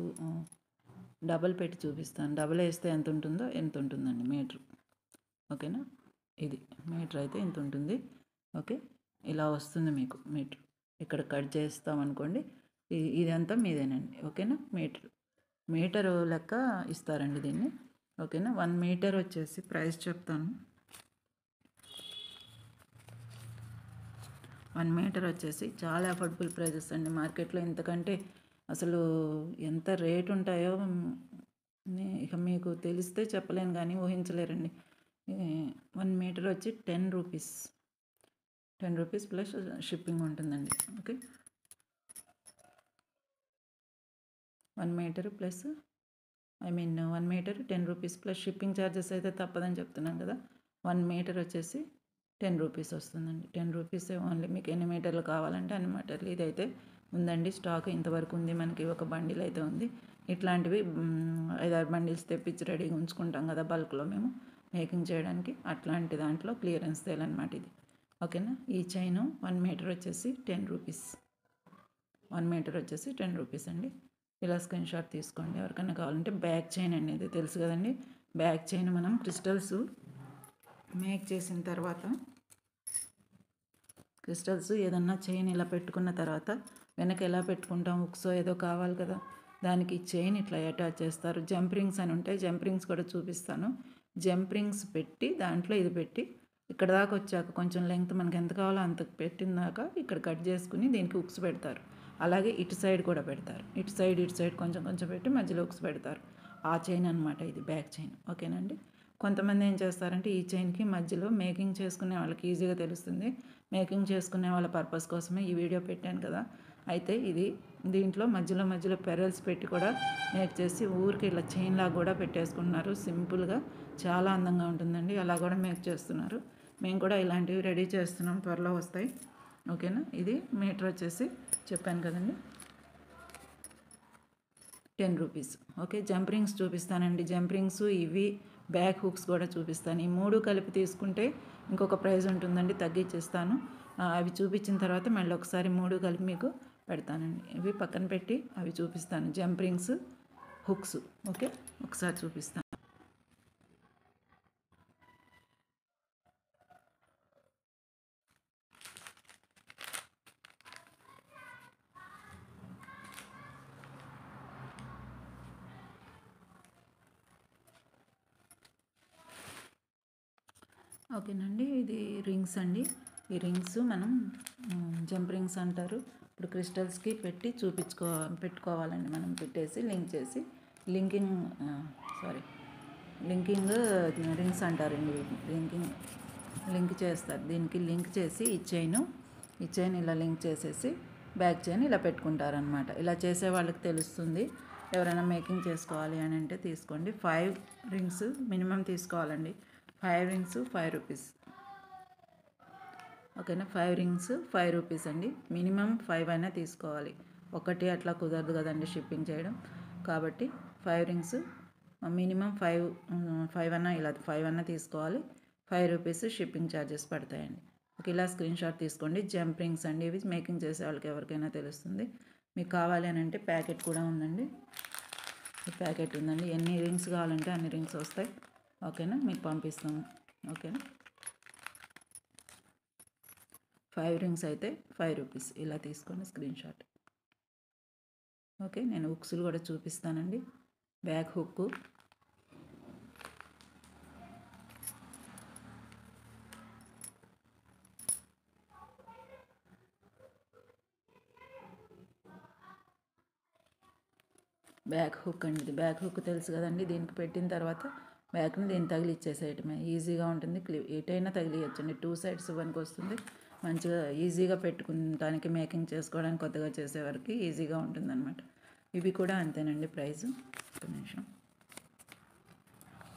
డబల్ పెట్టి చూపిస్తాను, డబల్ వేస్తే ఎంత ఉంటుందో ఎంత ఉంటుందండి మీటర్. ఓకేనా, ఇది మీటర్ అయితే ఇంత ఉంటుంది. ఓకే, ఇలా వస్తుంది మీకు మీటర్. ఇక్కడ కట్ చేస్తామనుకోండి, ఇదంతా మీదేనండి. ఓకేనా, మీటరు లెక్క ఇస్తారండి దీన్ని. ఓకేనా, 1 మీటర్ వచ్చేసి ప్రైస్ చెప్తాను. 1 మీటర్ వచ్చేసి చాలా అఫోర్డబుల్ ప్రైజెస్ అండి. మార్కెట్లో ఇంతకంటే అసలు ఎంత రేట్ ఉంటాయో ఇక మీకు తెలిస్తే చెప్పలేను కానీ ఊహించలేరండి. 1 మీటర్ వచ్చి 10 రూపీస్, 10 రూపీస్ ప్లస్ షిప్పింగ్ ఉంటుందండి. Okay, 1 metre plus 1 metre 10 rupees plus shipping charges అయితే తప్పదని చెప్తున్నాను కదా. 1 మీటర్ వచ్చేసి 10 రూపీస్ వస్తుందండి. 10 రూపీసే ఓన్లీ. మీకు ఎన్ని మీటర్లు కావాలంటే అన్ని మీటర్లు. ఇదైతే ఉందండి స్టాక్, ఇంతవరకు ఉంది మనకి. ఒక బండిల్ అయితే ఉంది. ఇట్లాంటివి 5-6 బండిల్స్ తెప్పించి రెడీగా ఉంచుకుంటాం కదా బల్క్లో మేము మేకింగ్ చేయడానికి, అట్లాంటి దాంట్లో క్లియరెన్స్ సేల్ అనమాట ఇది. ఓకేనా, ఈ చైన్ 1 మీటర్ వచ్చేసి 10 రూపీస్. 1 మీటర్ వచ్చేసి 10 రూపీస్ అండి. ఇలా స్క్రీన్ షాట్ తీసుకోండి. ఎవరికైనా కావాలంటే బ్యాక్ చైన్ అండి, ఇది తెలుసు కదండి. బ్యాక్ చైన్ మనం క్రిస్టల్స్ మేక్ చేసిన తర్వాత, క్రిస్టల్స్ ఏదన్నా చైన్ ఇలా పెట్టుకున్న తర్వాత వెనక ఎలా పెట్టుకుంటాం, హుక్స్ ఏదో కావాలి కదా, దానికి చైన్ ఇట్లా అటాచ్ చేస్తారు. జంప్ రింగ్స్ అని ఉంటాయి, జంప్ రింగ్స్ కూడా చూపిస్తాను. జంప్ రింగ్స్ పెట్టి దాంట్లో ఇది పెట్టి ఇక్కడ దాకా వచ్చాక కొంచెం లెంగ్త్ మనకి ఎంత కావాలో అంత పెట్టినాక ఇక్కడ కట్ చేసుకుని దీనికి హుక్స్ పెడతారు. అలాగే ఇటు సైడ్ కూడా పెడతారు, ఇటు సైడ్ కొంచెం కొంచెం పెట్టి మధ్యలో హుక్స్ పెడతారు. ఆ చైన్ అనమాట ఇది, బ్యాక్ చైన్. ఓకేనండి. కొంతమంది ఏం చేస్తారంటే ఈ చైన్కి మధ్యలో మేకింగ్ చేసుకునే వాళ్ళకి ఈజీగా తెలుస్తుంది. మేకింగ్ చేసుకునే వాళ్ళ పర్పస్ కోసమే ఈ వీడియో పెట్టాను కదా. అయితే ఇది దీంట్లో మధ్యలో మధ్యలో పెరల్స్ పెట్టి కూడా మేక్ చేసి ఊరికి ఇలా చైన్ లాగా కూడా పెట్టేసుకుంటున్నారు. సింపుల్గా చాలా అందంగా ఉంటుందండి. అలా కూడా మేక్ చేస్తున్నారు. మేము కూడా ఇలాంటివి రెడీ చేస్తున్నాం, త్వరలో వస్తాయి. ఓకేనా. ఇది మీటర్ వచ్చేసి చెప్పాను కదండి, 10 రూపీస్. ఓకే. జంప్ రింగ్స్ చూపిస్తానండి. జంప్ రింగ్స్ ఇవి, బ్యాక్ హుక్స్ కూడా చూపిస్తాను. ఈ 3 కలిపి తీసుకుంటే ఇంకొక ప్రైస్ ఉంటుందండి, తగ్గించేస్తాను. అవి చూపించిన తర్వాత మళ్ళీ ఒకసారి 3 కలిపి మీకు పెడతానండి. ఇవి పక్కన పెట్టి అవి చూపిస్తాను. Jump rings, hooks. ఓకే, ఒకసారి చూపిస్తాను. ఓకేనండి. ఇది రింగ్స్ అండి. ఈ రింగ్స్ మనం జంప్ రింగ్స్ అంటారు. ఇప్పుడు క్రిస్టల్స్కి పెట్టి పెట్టుకోవాలండి. మనం పెట్టేసి లింక్ చేసి లింకింగ్ లింకింగ్ రింగ్స్ అంటారండి వీటిని. లింక్ చేస్తారు. దీనికి లింక్ చేసి ఈ చైన్ ఇలా లింక్ చేసేసి బ్యాక్ చైన్ ఇలా పెట్టుకుంటారనమాట. ఇలా చేసే వాళ్ళకి తెలుస్తుంది. ఎవరైనా మేకింగ్ చేసుకోవాలి అని అంటే తీసుకోండి. 5 రింగ్స్ మినిమం తీసుకోవాలండి. 5 రింగ్స్ 5 రూపీస్. ఓకేనా. 5 రింగ్స్ 5 రూపీస్ అండి. మినిమం 5 అయినా తీసుకోవాలి. ఒకటి అట్లా కుదరదు కదండి షిప్పింగ్ చేయడం. కాబట్టి 5 రింగ్స్ మినిమం 5 అన్నా, ఇలా 5 అన్నా తీసుకోవాలి. 5 రూపీస్ షిప్పింగ్ ఛార్జెస్ పడతాయండి. ఓకే, ఇలా స్క్రీన్ షాట్ తీసుకోండి. జంప్ రింగ్స్ అండి ఇవి. మేకింగ్ చేసే వాళ్ళకి ఎవరికైనా తెలుస్తుంది. మీకు కావాలి అని అంటే ప్యాకెట్ కూడా ఉందండి. ఈ ప్యాకెట్ ఉందండి. ఎన్ని రింగ్స్ కావాలంటే అన్ని రింగ్స్ వస్తాయి. ఓకేనా, మీకు పంపిస్తాము. ఓకేనా. 5 రింగ్స్ అయితే 5 రూపీస్. ఇలా తీసుకోండి స్క్రీన్ షాట్. ఓకే, నేను హుక్స్లు కూడా చూపిస్తానండి. బ్యాక్ హుక్, బ్యాక్ హుక్ అండి. ఇది బ్యాక్ హుక్ తెలుసు కదండి. దీనికి పెట్టిన తర్వాత బ్యాక్ని దీన్ని తగిలిచ్చేసేయటమే. ఈజీగా ఉంటుంది. ఎటైనా తగిలియచ్చండి. 2 సైడ్స్ వరకు వస్తుంది. మంచిగా ఈజీగా పెట్టుకుంటానికి, మేకింగ్ చేసుకోవడానికి కొత్తగా చేసేవారికి ఈజీగా ఉంటుందన్నమాట. ఇవి కూడా అంతేనండి ప్రైస్. ఒక నిమిషం.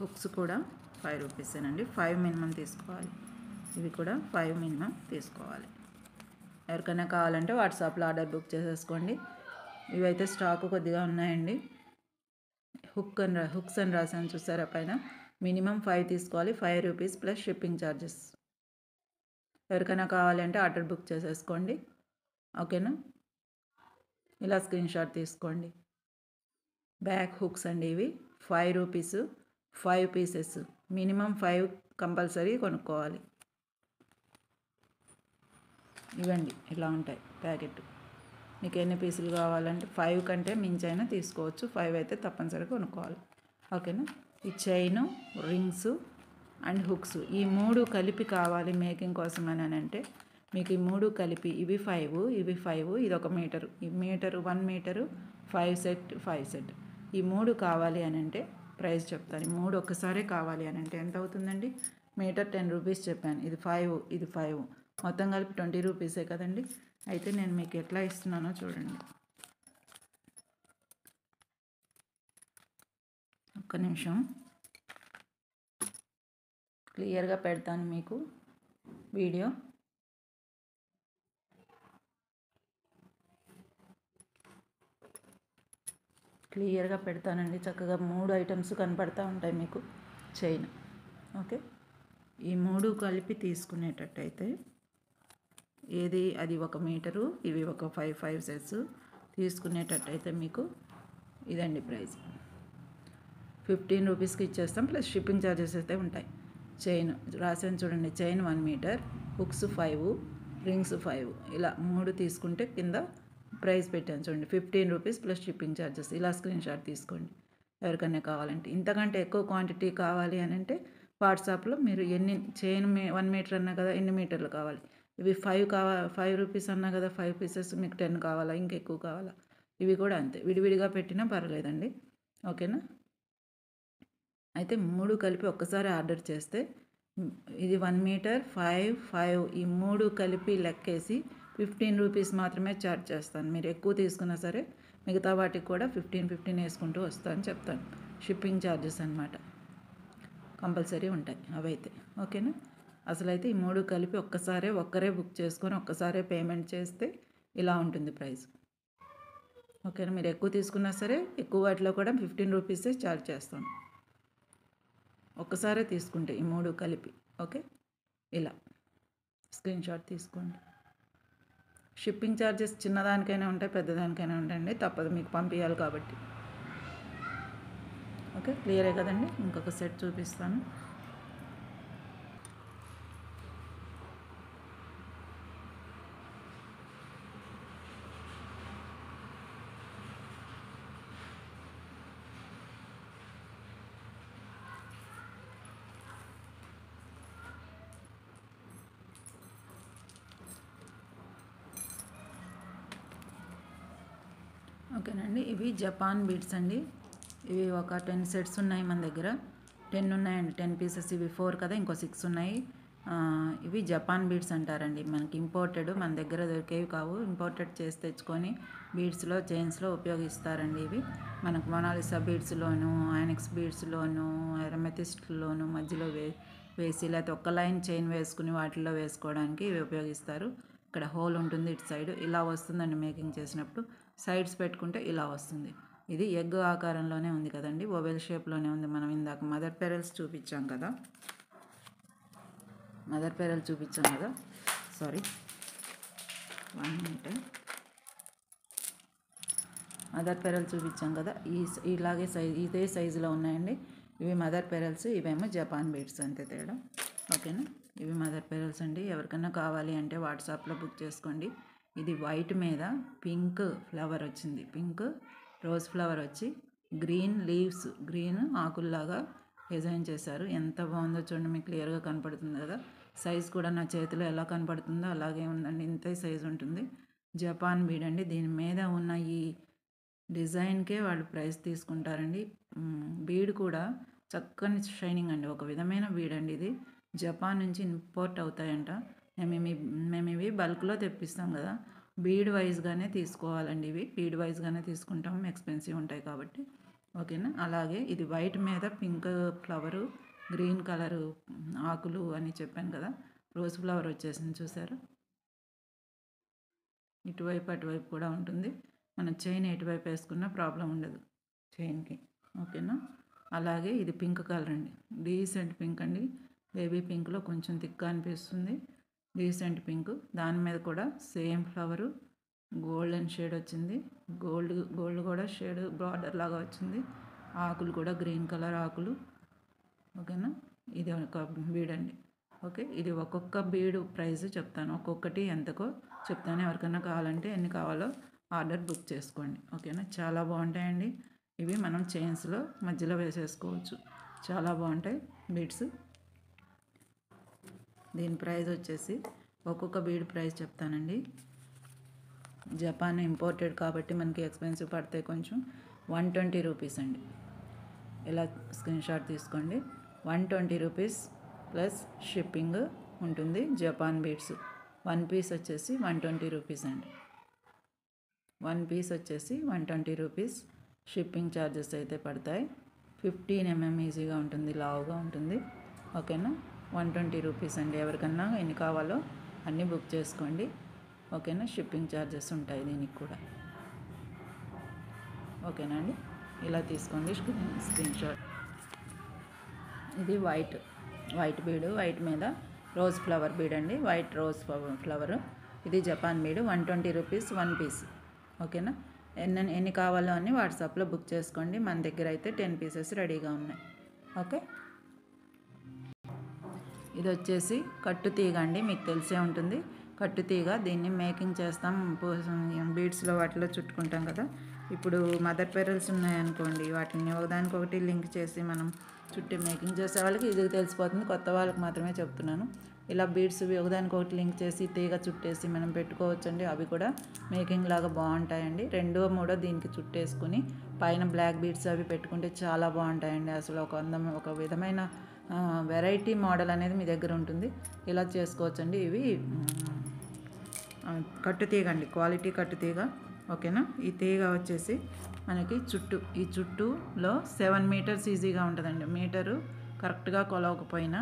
హుక్స్ కూడా 5 రూపీసేనండి. 5 మినిమం తీసుకోవాలి. ఇవి కూడా 5 మినిమం తీసుకోవాలి. ఎవరికైనా కావాలంటే వాట్సాప్లో ఆర్డర్ బుక్ చేసేసుకోండి. ఇవైతే స్టాక్ కొద్దిగా ఉన్నాయండి. హుక్స్ అని రాసాను చూసారా పైన. మినిమం 5 తీసుకోవాలి. 5 రూపీస్ ప్లస్ షిప్పింగ్ ఛార్జెస్. ఎవరికైనా కావాలంటే ఆర్డర్ బుక్ చేసేసుకోండి. ఓకేనా. ఇలా స్క్రీన్ షాట్ తీసుకోండి. బ్యాక్ హుక్స్ అండి ఇవి. 5 రూపీస్, 5 పీసెస్. మినిమం 5 కంపల్సరీ కొనుక్కోవాలి. ఇవ్వండి, ఇలా ఉంటాయి ప్యాకెట్. మీకు ఎన్ని పీసులు కావాలంటే 5 కంటే మించైనా తీసుకోవచ్చు. 5 అయితే తప్పనిసరిగా కొనుక్కోవాలి. ఓకేనా. ఈ చైను, రింగ్స్ అండ్ హుక్స్, ఈ 3 కలిపి కావాలి మేకింగ్ కోసం అని అంటే మీకు ఈ 3 కలిపి ఇవి 5, ఇవి 5, ఇది 1 మీటరు. ఈ మీటరు 1 మీటరు 5 సెట్ 5 సెట్. ఈ 3 కావాలి అని అంటే ప్రైస్ చెప్తాను. ఈ 3 ఒక్కసారే కావాలి అని అంటే ఎంత అవుతుందండి? మీటర్ 10 రూపీస్ చెప్పాను. ఇది 5, ఇది 5, మొత్తం కలిపి 20 రూపీసే కదండి. అయితే నేను మీకు ఎట్లా ఇస్తున్నానో చూడండి. ఒక్క నిమిషం, క్లియర్గా పెడతాను మీకు వీడియో. క్లియర్గా పెడతానండి. చక్కగా 3 ఐటమ్స్ కనపడతా ఉంటాయి మీకు చైన్. ఓకే, ఈ 3 కలిపి తీసుకునేటట్టయితే ఏది అది 1 మీటరు, ఇవి ఒక 5 సెట్స్ తీసుకునేటట్టయితే మీకు ఇదండి ప్రైస్. 15 రూపీస్కి ఇచ్చేస్తాం. ప్లస్ షిప్పింగ్ ఛార్జెస్ అయితే ఉంటాయి. చైన్ రాసాను చూడండి. చైన్ 1 మీటర్, హుక్స్ 5, రింగ్స్ 5, ఇలా 3 తీసుకుంటే కింద ప్రైస్ పెట్టాను చూడండి. 15 రూపీస్ ప్లస్ షిప్పింగ్ ఛార్జెస్. ఇలా స్క్రీన్ షాట్ తీసుకోండి ఎవరికైనా కావాలంటే. ఇంతకంటే ఎక్కువ క్వాంటిటీ కావాలి అని అంటే వాట్సాప్లో మీరు ఎన్ని చైన్ 1 మీటర్ అన్నా కదా, ఎన్ని మీటర్లు కావాలి, ఇవి 5 రూపీస్ అన్నా కదా, 5 పీసెస్ మీకు 10 కావాలా, ఇంకెక్కువ కావాలా, ఇవి కూడా అంతే. విడివిడిగా పెట్టినా పర్లేదండి. ఓకేనా. అయితే 3 కలిపి ఒక్కసారి ఆర్డర్ చేస్తే ఇది 1 మీటర్ 5 ఈ 3 కలిపి లెక్కేసి 15 రూపీస్ మాత్రమే ఛార్జ్ చేస్తాను. మీరు ఎక్కువ తీసుకున్నా సరే మిగతా వాటికి కూడా 15 వేసుకుంటూ వస్తాను చెప్తాను. షిప్పింగ్ ఛార్జెస్ అనమాట కంపల్సరీ ఉంటాయి అవైతే. ఓకేనా? అసలైతే ఈ 3 కలిపి ఒక్కరే బుక్ చేసుకొని ఒక్కసారే పేమెంట్ చేస్తే ఇలా ఉంటుంది ప్రైస్. ఓకేనా? మీరు ఎక్కువ తీసుకున్నా సరే ఎక్కువ వాటిలో కూడా 15 రూపీసే ఛార్జ్ చేస్తాను ఒక్కసారే తీసుకుంటే ఈ 3 కలిపి. ఓకే, ఇలా స్క్రీన్ షాట్ తీసుకోండి. షిప్పింగ్ ఛార్జెస్ చిన్నదానికైనా ఉంటాయి పెద్దదానికైనా ఉంటాయండి, తప్పదు మీకు పంపించాలి కాబట్టి. ఓకే, క్లియరే కదండి. ఇంకొక సెట్ చూపిస్తాను. ఓకేనండి, ఇవి జపాన్ బీడ్స్ అండి. ఇవి ఒక 10 సెట్స్ ఉన్నాయి మన దగ్గర. 10 ఉన్నాయండి, 10 పీసెస్. ఇవి 4 కదా, ఇంకో 6 ఉన్నాయి. ఇవి జపాన్ బీడ్స్ అంటారండి. మనకి ఇంపోర్టెడ్, మన దగ్గర దొరికేవి కావు. ఇంపోర్టెడ్ చేసి తెచ్చుకొని బీడ్స్లో చైన్స్లో ఉపయోగిస్తారండి. ఇవి మనకు మొనాలిసా బీడ్స్లోను, ఐనిక్స్ బీడ్స్లోను, ఎరమెథిస్ట్లోను మధ్యలో వేసి లేకపోతే ఒక్క లైన్ చైన్ వేసుకుని వాటిల్లో వేసుకోవడానికి ఇవి ఉపయోగిస్తారు. ఇక్కడ హోల్ ఉంటుంది ఇటు సైడ్, ఇలా వస్తుందండి మేకింగ్ చేసినప్పుడు. సైడ్స్ పెట్టుకుంటే ఇలా వస్తుంది. ఇది ఎగ్ ఆకారంలోనే ఉంది కదండి, ఓవెల్ షేప్లోనే ఉంది. మనం ఇందాక మదర్ పెరల్స్ చూపించాం కదా, సారీ 1 మినిట్. మదర్ పెరల్ చూపించాం కదా, ఇలాగే ఇదే సైజులో ఉన్నాయండి. ఇవి మదర్ పెరల్స్, ఇవేమో జపాన్ బీడ్స్, అంతే తేడా. ఓకేనా? ఇవి మదర్ పెరల్స్ అండి. ఎవరికైనా కావాలి అంటే వాట్సాప్లో బుక్ చేసుకోండి. ఇది వైట్ మీద పింక్ ఫ్లవర్ వచ్చింది, పింక్ రోజ్ ఫ్లవర్ వచ్చి గ్రీన్ లీవ్స్, గ్రీన్ ఆకుల్లాగా డిజైన్ చేశారు. ఎంత బాగుందో చూడండి, మీకు క్లియర్గా కనపడుతుంది కదా. సైజ్ కూడా నా చేతిలో ఎలా కనపడుతుందో అలాగే ఉందండి, ఇంతే సైజ్ ఉంటుంది. జపాన్ బీడ్ అండి. దీని మీద ఉన్న ఈ డిజైన్కే వాళ్ళు ప్రైస్ తీసుకుంటారండి. బీడ్ కూడా చక్కని షైనింగ్ అండి, ఒక విధమైన బీడ్ అండి. ఇది జపాన్ నుంచి ఇంపోర్ట్ అవుతాయంట. మేము ఇవి బల్క్లో తెప్పిస్తాం కదా, బీడ్ వైజ్గానే తీసుకోవాలండి. ఇవి బీడ్ వైజ్గానే తీసుకుంటాం, ఎక్స్పెన్సివ్ ఉంటాయి కాబట్టి. ఓకేనా? అలాగే ఇది వైట్ మీద పింక్ ఫ్లవరు, గ్రీన్ కలరు ఆకులు అని చెప్పాను కదా, రోజ్ ఫ్లవర్ వచ్చేసింది చూసారా. ఇటువైపు అటువైపు కూడా ఉంటుంది. మన చైన్ ఎటువైపు వేసుకున్నా ప్రాబ్లం ఉండదు చైన్కి. ఓకేనా? అలాగే ఇది పింక్ కలర్ అండి, డీసెంట్ పింక్ అండి. బేబీ పింక్లో కొంచెం థిక్గా అనిపిస్తుంది, డీసెంట్ పింక్. దాని మీద కూడా సేమ్ ఫ్లవరు, గోల్డెన్ షేడ్ వచ్చింది. గోల్డ్ కూడా షేడ్ బార్డర్ లాగా వచ్చింది. ఆకులు కూడా గ్రీన్ కలర్ ఆకులు. ఓకేనా? ఇది ఒక బీడ్ అండి. ఓకే, ఇది ఒక్కొక్క బీడు ప్రైస్ చెప్తాను, ఒక్కొక్కటి ఎంతకో చెప్తాను. ఎవరికైనా కావాలంటే ఎన్ని కావాలో ఆర్డర్ బుక్ చేసుకోండి. ఓకేనా? చాలా బాగుంటాయండి ఇవి. మనం చైన్స్లో మధ్యలో వేసేసుకోవచ్చు, చాలా బాగుంటాయి బీడ్స్. దీని ప్రైస్ వచ్చేసి ఒక్కొక్క బీడ్ ప్రైస్ చెప్తానండి. జపాన్ ఇంపోర్టెడ్ కాబట్టి మనకి ఎక్స్పెన్సివ్ పడతాయి కొంచెం. 120 రూపీస్ అండి. ఇలా స్క్రీన్ షాట్ తీసుకోండి. 120 రూపీస్ ప్లస్ షిప్పింగ్ ఉంటుంది. జపాన్ బీడ్స్ 1 పీస్ వచ్చేసి 120 రూపీస్ అండి. 1 పీస్ వచ్చేసి 120 రూపీస్. షిప్పింగ్ ఛార్జెస్ అయితే పడతాయి. 15 mm ఈజీగా ఉంటుంది, లావుగా ఉంటుంది. ఓకేనా? 120 రూపీస్ అండి. ఎవరికన్నా ఎన్ని కావాలో అన్నీ బుక్ చేసుకోండి. ఓకేనా? షిప్పింగ్ ఛార్జెస్ ఉంటాయి దీనికి కూడా. ఓకేనా అండి? ఇలా తీసుకోండి స్క్రీన్ షాట్. ఇది వైట్ బీడు, వైట్ మీద రోజ్ ఫ్లవర్ బీడ్ అండి, వైట్ రోజ్ ఫ్లవర్. ఇది జపాన్ బీడు. 120 రూపీస్ 1 పీస్. ఓకేనా? ఎన్ని కావాలో అని వాట్సాప్లో బుక్ చేసుకోండి. మన దగ్గర అయితే 10 పీసెస్ రెడీగా ఉన్నాయి. ఓకే, ఇది వచ్చేసి కట్టు తీగ అండి, మీకు తెలిసే ఉంటుంది. కట్టు తీగ, దీన్ని మేకింగ్ చేస్తాం, బీడ్స్లో వాటిలో చుట్టుకుంటాం కదా. ఇప్పుడు మదర్ పెరల్స్ ఉన్నాయనుకోండి, వాటిని ఒకదానికొకటి లింక్ చేసి మనం చుట్టి మేకింగ్ చేసే వాళ్ళకి ఇది తెలిసిపోతుంది, కొత్త వాళ్ళకి మాత్రమే చెప్తున్నాను. ఇలా బీడ్స్ ఒకదానికి ఒకటి లింక్ చేసి తీగ చుట్టేసి మనం పెట్టుకోవచ్చండి. అవి కూడా మేకింగ్ లాగా బాగుంటాయండి. రెండో మూడో దీనికి చుట్టేసుకుని పైన బ్లాక్ బీడ్స్ అవి పెట్టుకుంటే చాలా బాగుంటాయండి. అసలు ఒక విధమైన వెరైటీ మోడల్ అనేది మీ దగ్గర ఉంటుంది. ఇలా చేసుకోవచ్చండి. ఇవి కట్టుతీగ అండి, క్వాలిటీ కట్టుతీగ. ఓకేనా. ఈ తీగ వచ్చేసి మనకి ఈ చుట్టూలో 7 మీటర్స్ ఈజీగా ఉంటుందండి. మీటరు కరెక్ట్గా కొలవకపోయినా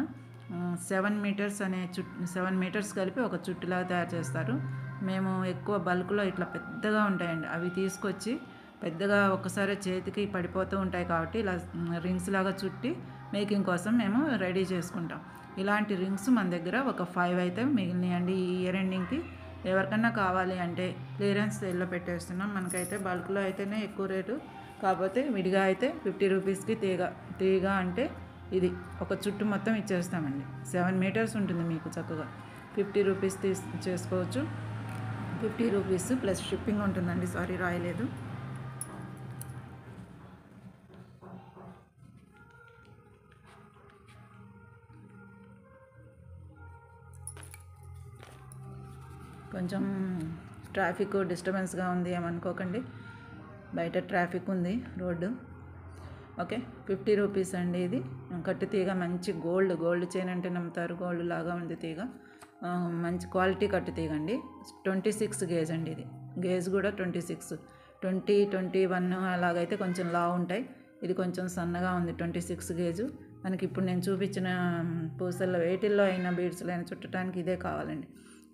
7 మీటర్స్ 7 మీటర్స్ కలిపి ఒక చుట్టులాగా తయారు చేస్తారు. మేము ఎక్కువ బల్క్లో ఇట్లా పెద్దగా ఉంటాయండి, అవి తీసుకొచ్చి పెద్దగా ఒక్కసారి చేతికి పడిపోతూ ఉంటాయి కాబట్టి ఇలా రింగ్స్ లాగా చుట్టి మేకింగ్ కోసం మేము రెడీ చేసుకుంటాం. ఇలాంటి రింగ్స్ మన దగ్గర ఒక 5 అయితే మిగిలినాయండి. ఈ ఇయర్ ఎండింగ్కి ఎవరికన్నా కావాలి అంటే క్లియరెన్స్ సేల్లో పెట్టేస్తున్నాం. మనకైతే బల్క్లో అయితేనే ఎక్కువ రేటు, కాకపోతే విడిగా అయితే 50 రూపీస్కి తీగ అంటే ఇది ఒక చుట్టు మొత్తం ఇచ్చేస్తామండి. 7 మీటర్స్ ఉంటుంది మీకు చక్కగా. 50 రూపీస్ చేసుకోవచ్చు. 50 రూపీస్ ప్లస్ షిప్పింగ్ ఉంటుందండి. సారీ రాయలేదు. కొంచెం ట్రాఫిక్ డిస్టర్బెన్స్గా ఉంది ఏమనుకోకండి, బయట ట్రాఫిక్ ఉంది రోడ్డు. ఓకే. 50 రూపీస్ అండి. ఇది కట్టు తీగ, మంచి గోల్డ్ చైన్ అంటే నమ్ముతారు, గోల్డ్ లాగా ఉంది తీగ. మంచి క్వాలిటీ కట్టు తీగ అండి. 26 గేజ్ అండి. ఇది గేజ్ కూడా 26, 20, 21 అలాగైతే కొంచెం లావు ఉంటాయి. ఇది కొంచెం సన్నగా ఉంది, 26 గేజు. మనకి ఇప్పుడు నేను చూపించిన పూసల్లో వేటిల్లో అయినా బీడ్స్లో అయినా చుట్టడానికి ఇదే కావాలండి.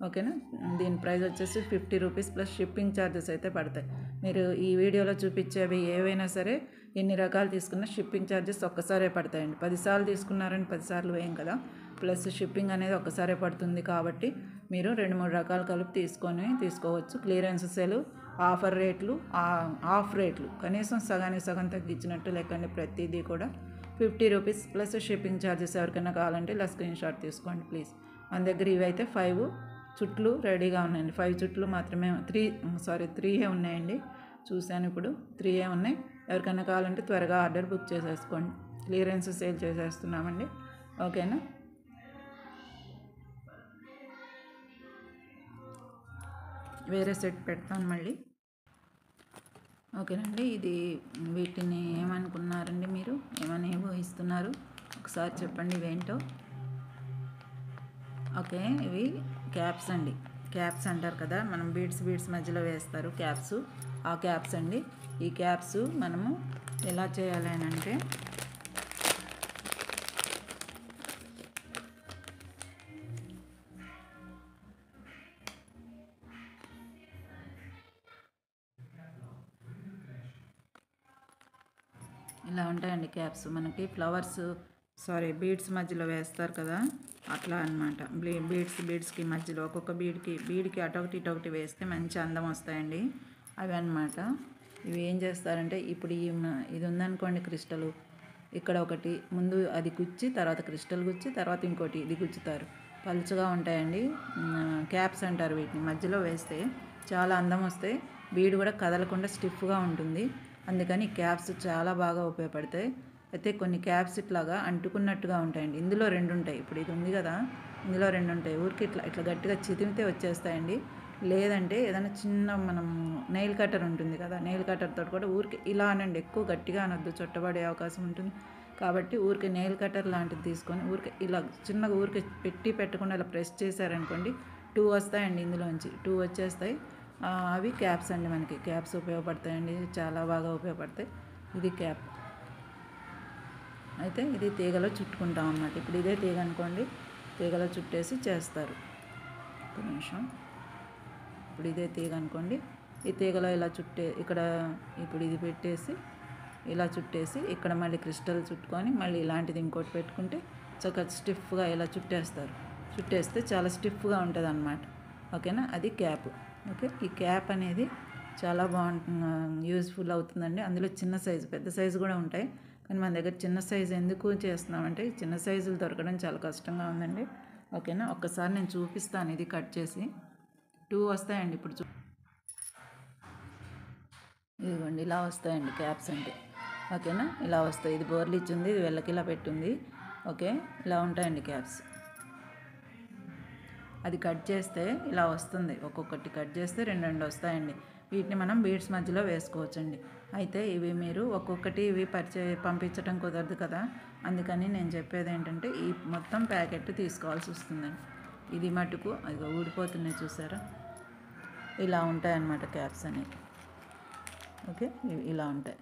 ఓకేనా. దీని ప్రైస్ వచ్చేసి 50 రూపీస్ ప్లస్ షిప్పింగ్ ఛార్జెస్ అయితే పడతాయి. మీరు ఈ వీడియోలో చూపించేవి ఏవైనా సరే ఎన్ని రకాలు తీసుకున్నా షిప్పింగ్ ఛార్జెస్ ఒక్కసారే పడతాయండి. 10 సార్లు తీసుకున్నారని 10 సార్లు వేయం కదా, ప్లస్ షిప్పింగ్ అనేది ఒక్కసారే పడుతుంది. కాబట్టి మీరు 2-3 రకాలు కలిపి తీసుకోవచ్చు. క్లియరెన్స్ సేల్, ఆఫర్ రేట్లు, ఆఫ్ రేట్లు కనీసం సగానికి సగం తగ్గించినట్టు లెక్కండి. ప్రతిదీ కూడా 50 రూపీస్ ప్లస్ షిప్పింగ్ ఛార్జెస్. ఎవరికైనా కావాలంటే ఇలా స్క్రీన్ షాట్ తీసుకోండి ప్లీజ్. మన దగ్గర ఇవైతే 5 చుట్లు రెడీగా ఉన్నాయండి. 5 చుట్లు మాత్రమే, 3 ఉన్నాయండి. చూశాను ఇప్పుడు 3 ఉన్నాయి. ఎవరికైనా కావాలంటే త్వరగా ఆర్డర్ బుక్ చేసేసుకోండి. క్లియరెన్స్ సేల్ చేసేస్తున్నామండి. ఓకేనా. వేరే సెట్ పెడతాను మళ్ళీ. ఓకేనండి. ఇది వీటిని ఏమనుకున్నారండి మీరు, ఏమని ఊహిస్తున్నారు ఒకసారి చెప్పండి ఇవేంటో. ఓకే. ఇవి క్యాప్స్ అండి. క్యాప్స్ అంటారు కదా, మనం బీడ్స్ మధ్యలో వేస్తారు క్యాప్స్, ఆ క్యాప్స్ అండి. ఈ క్యాప్స్ మనము ఎలా చేయాలి అని అంటే, ఇలా ఉంటాయండి క్యాప్స్. మనకి బీడ్స్ మధ్యలో వేస్తారు కదా, అట్లా అనమాట. బీడ్స్కి మధ్యలో ఒక్కొక్క బీడ్కి అటొకటి ఇటొకటి వేస్తే మంచి అందం వస్తాయండి అవి అనమాట. ఇవి ఏం చేస్తారంటే, ఇప్పుడు ఇది ఉందనుకోండి క్రిస్టల్, ఇక్కడ ఒకటి ముందు అది గుచ్చి, తర్వాత క్రిస్టల్ గుచ్చి, తర్వాత ఇంకోటి ఇది గుచ్చుతారు. పలుచగా ఉంటాయండి. క్యాప్స్ అంటారు వీటిని. మధ్యలో వేస్తే చాలా అందం వస్తాయి. బీడ్ కూడా కదలకుండా స్టిఫ్గా ఉంటుంది. అందుకని క్యాప్స్ చాలా బాగా ఉపయోగపడతాయి. అయితే కొన్ని క్యాప్స్ ఇట్లాగా అంటుకున్నట్టుగా ఉంటాయండి. ఇందులో 2 ఉంటాయి. ఇప్పుడు ఇది ఉంది కదా, ఇందులో 2 ఉంటాయి. ఊరికి ఇట్లా గట్టిగా చితిమితే వచ్చేస్తాయండి. లేదంటే ఏదైనా చిన్న మనం నెయిల్ కట్టర్ ఉంటుంది కదా, నెయిల్ కట్టర్తో కూడా ఊరికి ఇలా అనండి, ఎక్కువ గట్టిగా అనొద్దు, చుట్టబడే అవకాశం ఉంటుంది. కాబట్టి ఊరికి నెయిల్ కట్టర్ లాంటిది తీసుకొని ఊరికి ఇలా చిన్నగా ఊరికి పెట్టకుండా ఇలా ప్రెస్ చేశారనుకోండి, 2 వస్తాయండి. ఇందులోంచి 2 వచ్చేస్తాయి. అవి క్యాప్స్ అండి. మనకి క్యాప్స్ ఉపయోగపడతాయండి, చాలా బాగా ఉపయోగపడతాయి. ఇది క్యాప్. అయితే ఇది తీగలో చుట్టుకుంటాం అన్నమాట. ఇప్పుడు ఇదే తీగ అనుకోండి, తీగలో చుట్టేసి చేస్తారు. ఒక నిమిషం. ఇప్పుడు ఇదే తీగ అనుకోండి, ఈ తీగలో ఇలా ఇక్కడ ఇప్పుడు ఇది పెట్టేసి ఇలా చుట్టేసి, ఇక్కడ మళ్ళీ క్రిస్టల్ చుట్టుకొని మళ్ళీ ఇలాంటిది ఇంకోటి పెట్టుకుంటే చక్కగా స్టిఫ్గా ఇలా చుట్టేస్తే చాలా స్టిఫ్గా ఉంటుంది అన్నమాట. ఓకేనా. అది క్యాప్. ఓకే. ఈ క్యాప్ అనేది చాలా యూజ్ఫుల్ అవుతుందండి. అందులో చిన్న సైజు, పెద్ద సైజు కూడా ఉంటాయి. కానీ మన దగ్గర చిన్న సైజు ఎందుకు చేస్తున్నామంటే, చిన్న సైజులు దొరకడం చాలా కష్టంగా ఉందండి. ఓకేనా. ఒక్కసారి నేను చూపిస్తాను. ఇది కట్ చేసి 2 వస్తాయండి. ఇప్పుడు ఇదిగోండి ఇలా వస్తాయండి క్యాప్స్ అంటే. ఓకేనా. ఇలా వస్తాయి. ఇది బోర్లు ఇచ్చింది, ఇది వెళ్ళకిలా పెట్టుంది. ఓకే. ఇలా ఉంటాయండి క్యాప్స్. అది కట్ చేస్తే ఇలా వస్తుంది. ఒక్కొక్కటి కట్ చేస్తే 2 వస్తాయండి. వీటిని మనం బీడ్స్ మధ్యలో వేసుకోవచ్చండి. అయితే ఇవి మీరు ఒక్కొక్కటి ఇవి పంపించడం కుదరదు కదా, అందుకని నేను చెప్పేది ఏంటంటే ఈ మొత్తం ప్యాకెట్ తీసుకోవాల్సి వస్తుందండి. ఇది మటుకు అది ఊడిపోతున్నాయి చూసారా, ఇలా ఉంటాయన్నమాట క్యాప్స్ అనేవి. ఓకే, ఇలా ఉంటాయి.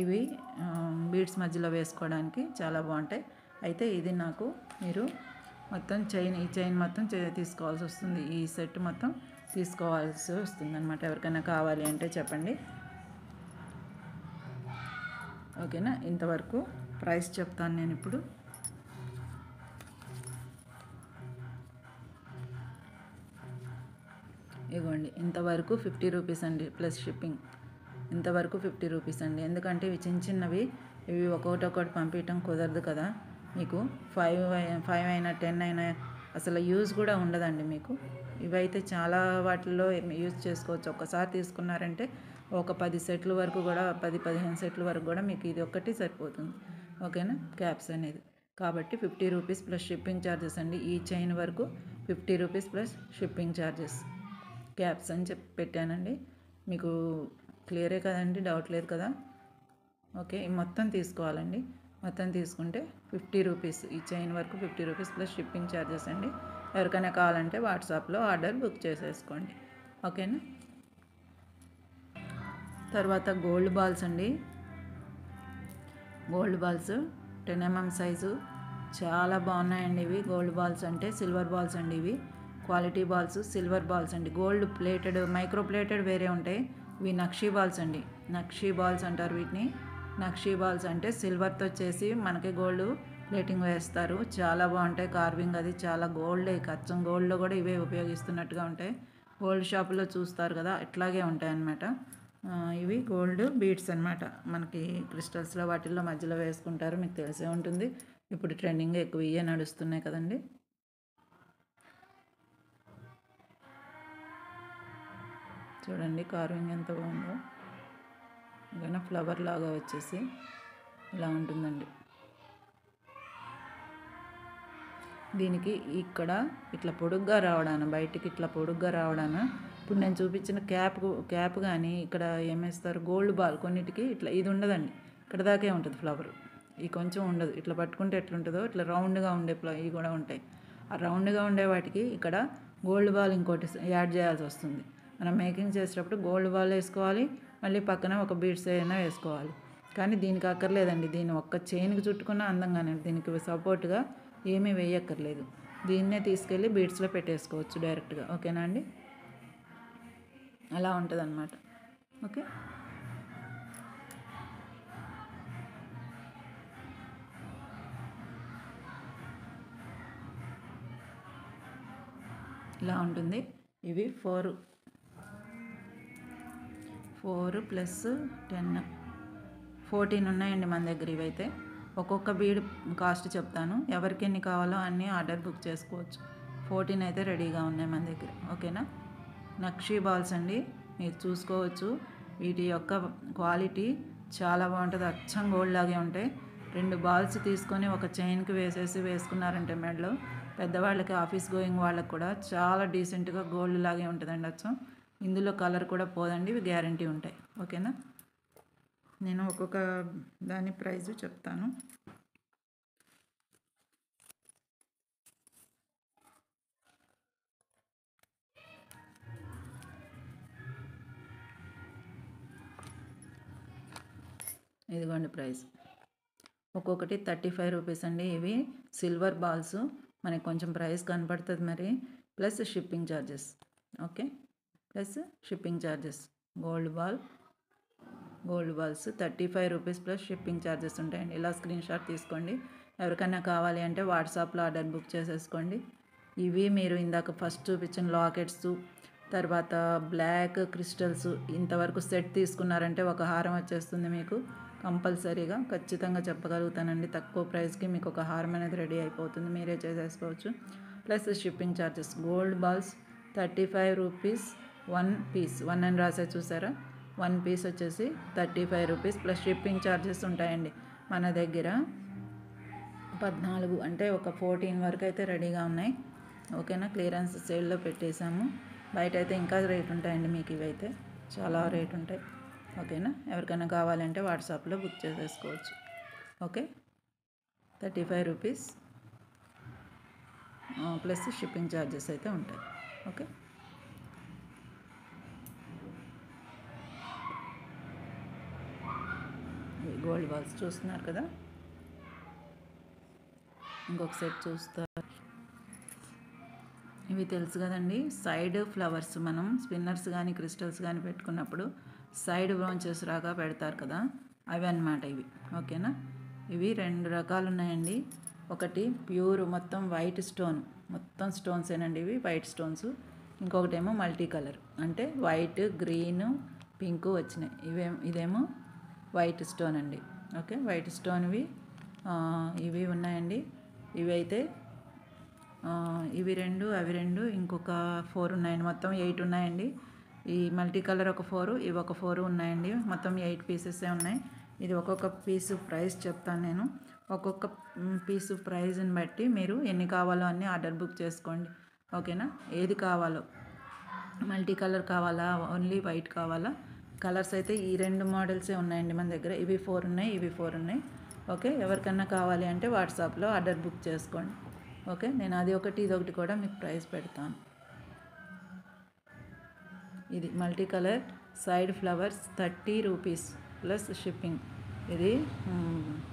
ఇవి బీడ్స్ మధ్యలో వేసుకోవడానికి చాలా బాగుంటాయి. అయితే ఇది నాకు మీరు మొత్తం ఈ చైన్ మొత్తం తీసుకోవాల్సి వస్తుంది. ఈ సెట్ మొత్తం తీసుకోవాల్సి వస్తుంది అనమాట. ఎవరికైనా కావాలి అంటే చెప్పండి. ఓకేనా, ఇంతవరకు ప్రైస్ చెప్తాను నేను ఇప్పుడు. ఇవ్వండి, ఇంతవరకు 50 రూపీస్ అండి ప్లస్ షిప్పింగ్. ఇంతవరకు 50 రూపీస్ అండి. ఎందుకంటే ఇవి చిన్నవి, ఇవి ఒక్కొక్కటి పంపించడం కుదరదు కదా మీకు. 5 అయినా 10 అయినా అసలు యూజ్ కూడా ఉండదండి మీకు. ఇవైతే చాలా వాటిల్లో యూజ్ చేసుకోవచ్చు. ఒక్కసారి తీసుకున్నారంటే ఒక 10 సెట్ల వరకు కూడా, 10-15 సెట్ల వరకు కూడా మీకు ఇది ఒక్కటి సరిపోతుంది. ఓకేనా, క్యాప్స్ అనేది. కాబట్టి 50 రూపీస్ ప్లస్ షిప్పింగ్ ఛార్జెస్ అండి. ఈ చైన్ వరకు 50 rupees plus shipping charges. Caps అని చెప్పి పెట్టానండి. మీకు క్లియరే కదండి, డౌట్ లేదు కదా. ఓకే, మొత్తం తీసుకోవాలండి. మొత్తం తీసుకుంటే 50 రూపీస్. ఈ చైన్ వరకు 50 రూపీస్ ప్లస్ షిప్పింగ్ ఛార్జెస్ అండి. ఎవరికైనా కావాలంటే వాట్సాప్లో ఆర్డర్ బుక్ చేసేసుకోండి. ఓకేనా. తర్వాత గోల్డ్ బాల్స్ అండి. గోల్డ్ బాల్స్ 10 mm సైజు చాలా బాగున్నాయండి. ఇవి గోల్డ్ బాల్స్ అంటే సిల్వర్ బాల్స్ అండి. ఇవి క్వాలిటీ బాల్స్, సిల్వర్ బాల్స్ అండి. గోల్డ్ ప్లేటెడ్, మైక్రో ప్లేటెడ్ వేరే ఉంటాయి. ఇవి నక్షీ బాల్స్ అండి. నక్షీ బాల్స్ అంటారు వీటిని. నక్షీ బాల్స్ అంటే సిల్వర్తో చేసి మనకి గోల్డ్ ప్లేటింగ్ వేస్తారు. చాలా బాగుంటాయి. కార్వింగ్ అది చాలా గోల్డ్, కచ్చం గోల్డ్లో కూడా ఇవే ఉపయోగిస్తున్నట్టుగా ఉంటాయి. గోల్డ్ షాపులో చూస్తారు కదా, ఇట్లాగే ఉంటాయి అన్నమాట. ఇవి గోల్డ్ బీడ్స్ అనమాట. మనకి క్రిస్టల్స్లో వాటిల్లో మధ్యలో వేసుకుంటారు, మీకు తెలిసే ఉంటుంది. ఇప్పుడు ట్రెండింగ్ ఎక్కువ ఇవే నడుస్తున్నాయి కదండి. చూడండి కార్వింగ్ ఎంత బాగుందో. ఏదైనా ఫ్లవర్ లాగా వచ్చేసి ఇలా ఉంటుందండి. దీనికి ఇక్కడ ఇట్లా పొడుగ్గా రావడాను, బయటికి ఇట్లా పొడుగ్గా రావడాను. ఇప్పుడు నేను చూపించిన క్యాప్ కానీ ఇక్కడ ఏమేస్తారు, గోల్డ్ బాల్ కొన్నిటికి ఇట్లా ఇది ఉండదండి, ఇక్కడ దాకే ఉంటుంది ఫ్లవర్. ఈ కొంచెం ఉండదు. ఇట్లా పట్టుకుంటే ఎట్లుంటుందో ఇట్లా రౌండ్గా ఉండే ఇవి కూడా ఉంటాయి. ఆ రౌండ్గా ఉండే వాటికి ఇక్కడ గోల్డ్ బాల్ ఇంకోటి యాడ్ చేయాల్సి వస్తుంది. మనం మేకింగ్ చేసేటప్పుడు గోల్డ్ బాల్ వేసుకోవాలి, మళ్ళీ పక్కన ఒక బీడ్స్ అయినా వేసుకోవాలి. కానీ దీనికి అక్కర్లేదండి. దీన్ని ఒక్క చైన్కి చుట్టుకున్న అందంగానే, దీనికి సపోర్ట్గా ఏమీ వేయక్కర్లేదు. దీన్నే తీసుకెళ్ళి బీడ్స్లో పెట్టేసుకోవచ్చు డైరెక్ట్గా. ఓకేనా అండి, అలా ఉంటుంది అన్నమాట. ఓకే, ఇలా ఉంటుంది. ఇవి 4 + 10 14 ఉన్నాయండి మన దగ్గర. ఇవైతే ఒక్కొక్క బీడ్ కాస్ట్ చెప్తాను. ఎవరికి ఎన్ని కావాలో అన్నీ ఆర్డర్ బుక్ చేసుకోవచ్చు. 14 అయితే రెడీగా ఉన్నాయి మన దగ్గర. ఓకేనా. నక్షీ బాల్స్ అండి, మీరు చూసుకోవచ్చు. వీటి యొక్క క్వాలిటీ చాలా బాగుంటుంది. అచ్చం గోల్డ్ లాగే ఉంటాయి. 2 బాల్స్ తీసుకొని ఒక చైన్కి వేసుకున్నారంటే మెడలో, పెద్దవాళ్ళకి ఆఫీస్ గోయింగ్ వాళ్ళకి కూడా చాలా డీసెంట్గా గోల్డ్ లాగే ఉంటుందండి అచ్చం. ఇందులో కలర్ కూడా పోదండి. ఇవి గ్యారంటీ ఉంటాయి. ఓకేనా. నేను ఒక్కొక్క దాని ప్రైజు చెప్తాను. ఇదిగోండి ప్రైస్. ఒక్కొక్కటి 35 రూపీస్ అండి. ఇవి సిల్వర్ బాల్స్. మనకి కొంచెం ప్రైస్ కనపడుతుంది మరి, plus shipping charges. Okay, plus shipping charges. Gold balls 35 rupees plus shipping charges ఉంటాయండి. ఇలా స్క్రీన్ షాట్ తీసుకోండి. ఎవరికైనా కావాలి అంటే వాట్సాప్లో ఆర్డర్ బుక్ చేసేసుకోండి. ఇవి మీరు ఇందాక ఫస్ట్ చూపించిన లాకెట్స్, తర్వాత బ్లాక్ క్రిస్టల్స్, ఇంతవరకు సెట్ తీసుకున్నారంటే ఒక హారం వచ్చేస్తుంది మీకు. కంపల్సరీగా ఖచ్చితంగా చెప్పగలుగుతానండి. తక్కువ ప్రైస్కి మీకు ఒక హారం అనేది రెడీ అయిపోతుంది, మీరే చేసేసుకోవచ్చు. Plus shipping charges. Gold balls 35 rupees 1 piece. 1 అని రాసే చూసారా, 1 పీస్ వచ్చేసి 35 రూపీస్ ప్లస్ షిప్పింగ్ ఛార్జెస్ ఉంటాయండి. మన దగ్గర 14 అంటే ఒక 14 వరకు అయితే రెడీగా ఉన్నాయి. ఓకేనా. క్లియరెన్స్ సేల్లో పెట్టేశాము. బయట అయితే ఇంకా రేట్ ఉంటాయండి, మీకు ఇవైతే చాలా రేట్ ఉంటాయి. ఓకేనా. ఎవరికైనా కావాలంటే వాట్సాప్లో బుక్ చేసేసుకోవచ్చు. Okay. 35 rupees plus shipping charges అయితే ఉంటాయి. ఓకే. గోల్డ్ బాల్స్ చూస్తున్నారు కదా. ఇంకొక సెట్ చూస్తారు. ఇవి తెలుసు కదండి, సైడ్ ఫ్లవర్స్. మనం స్పిన్నర్స్ కానీ క్రిస్టల్స్ కానీ పెట్టుకున్నప్పుడు సైడ్ బ్రాంచెస్ రాగా పెడతారు కదా, అవి అన్నమాట ఇవి. ఓకేనా. ఇవి 2 రకాలు ఉన్నాయండి. ఒకటి ప్యూర్ మొత్తం వైట్ స్టోన్, మొత్తం స్టోన్స్ ఏనండి ఇవి, వైట్ స్టోన్స్. ఇంకొకటేమో మల్టీ కలర్, అంటే వైట్, గ్రీన్, పింక్ వచ్చినాయి. ఇదేమో వైట్ స్టోన్ అండి. ఓకే. వైట్ స్టోన్వి ఇవి ఉన్నాయండి. ఇవి అయితే ఇవి 2, అవి 2, ఇంకొక 4 ఉన్నాయండి. మొత్తం 8 ఉన్నాయండి. ఈ మల్టీ కలర్ ఒక 4, ఇవి ఒక 4 ఉన్నాయండి. మొత్తం 8 పీసెసే ఉన్నాయి. ఇది ఒక్కొక్క పీసు ప్రైస్ చెప్తాను నేను. ఒక్కొక్క పీసు ప్రైజ్ని బట్టి మీరు ఎన్ని కావాలో అన్నీ ఆర్డర్ బుక్ చేసుకోండి. ఓకేనా. ఏది కావాలో, మల్టీ కలర్ కావాలా, ఓన్లీ వైట్ కావాలా, కలర్స్ అయితే ఈ 2 మోడల్సే ఉన్నాయండి మన దగ్గర. ఇవి 4 ఉన్నాయి, ఇవి 4 ఉన్నాయి. ఓకే. ఎవరికన్నా కావాలి అంటే వాట్సాప్లో ఆర్డర్ బుక్ చేసుకోండి. ఓకే. నేను అది ఒకటి ఇది ఒకటి కూడా మీకు ప్రైస్ పెడతాను. ఇది multi colour side flowers 30 rupees plus shipping. ఇది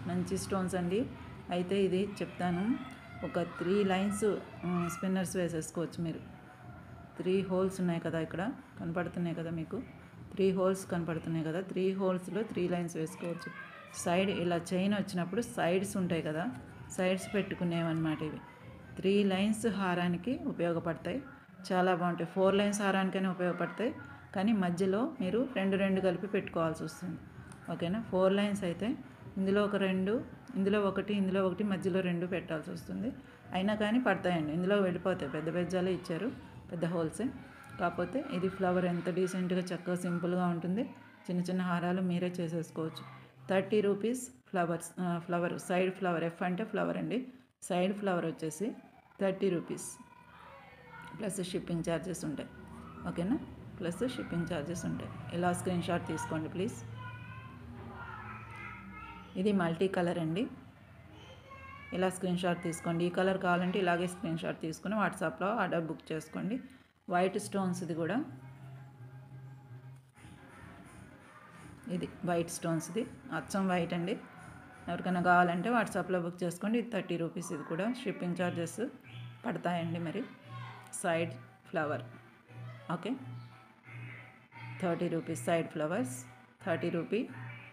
మంచి స్టోన్స్ అండి. అయితే ఇది చెప్తాను, ఒక 3 లైన్స్ స్పిన్నర్స్ వేసేసుకోవచ్చు మీరు. 3 హోల్స్ ఉన్నాయి కదా, ఇక్కడ కనపడుతున్నాయి కదా మీకు, 3 హోల్స్ కనపడుతున్నాయి కదా. 3 హోల్స్లో 3 లైన్స్ వేసుకోవచ్చు. సైడ్ ఇలా చైన్ వచ్చినప్పుడు సైడ్స్ ఉంటాయి కదా, సైడ్స్ పెట్టుకునేవన్నమాట ఇవి. 3 లైన్స్ హారానికి ఉపయోగపడతాయి, చాలా బాగుంటాయి. 4 లైన్స్ హారానికైనా ఉపయోగపడతాయి, కానీ మధ్యలో మీరు 2 కలిపి పెట్టుకోవాల్సి వస్తుంది. ఓకేనా. 4 లైన్స్ అయితే ఇందులో ఒక 2, ఇందులో ఒకటి, ఇందులో ఒకటి, మధ్యలో 2 పెట్టాల్సి వస్తుంది. అయినా కానీ పడతాయండి, ఇందులో వెళ్ళిపోతాయి. పెద్ద పెద్దలే ఇచ్చారు, పెద్ద హోల్సే. కాకపోతే ఇది ఫ్లవర్ ఎంత డీసెంట్గా చక్కగా సింపుల్గా ఉంటుంది. చిన్న చిన్న హారాలు మీరే చేసేసుకోవచ్చు. 30 rupees flower side flower. F అంటే ఫ్లవర్ అండి. సైడ్ ఫ్లవర్ వచ్చేసి 30 రూపీస్ ప్లస్ షిప్పింగ్ ఛార్జెస్ ఉంటాయి. ఓకేనా. ప్లస్ షిప్పింగ్ ఛార్జెస్ ఉంటాయి. ఇలా స్క్రీన్ షాట్ తీసుకోండి ప్లీజ్. ఇది మల్టీ కలర్ అండి. ఇలా స్క్రీన్ షాట్ తీసుకోండి. ఈ కలర్ కావాలంటే ఇలాగే స్క్రీన్ షాట్ తీసుకొని వాట్సాప్లో ఆర్డర్ బుక్ చేసుకోండి. వైట్ స్టోన్స్, ఇది కూడా ఇది వైట్ స్టోన్స్ది, అచ్చం వైట్ అండి. ఎవరికైనా కావాలంటే వాట్సాప్లో బుక్ చేసుకోండి. ఇది 30 రూపీస్. ఇది కూడా షిప్పింగ్ ఛార్జెస్ పడతాయండి మరి. Side flower. Okay. 30 rupees side flowers. 30 rupee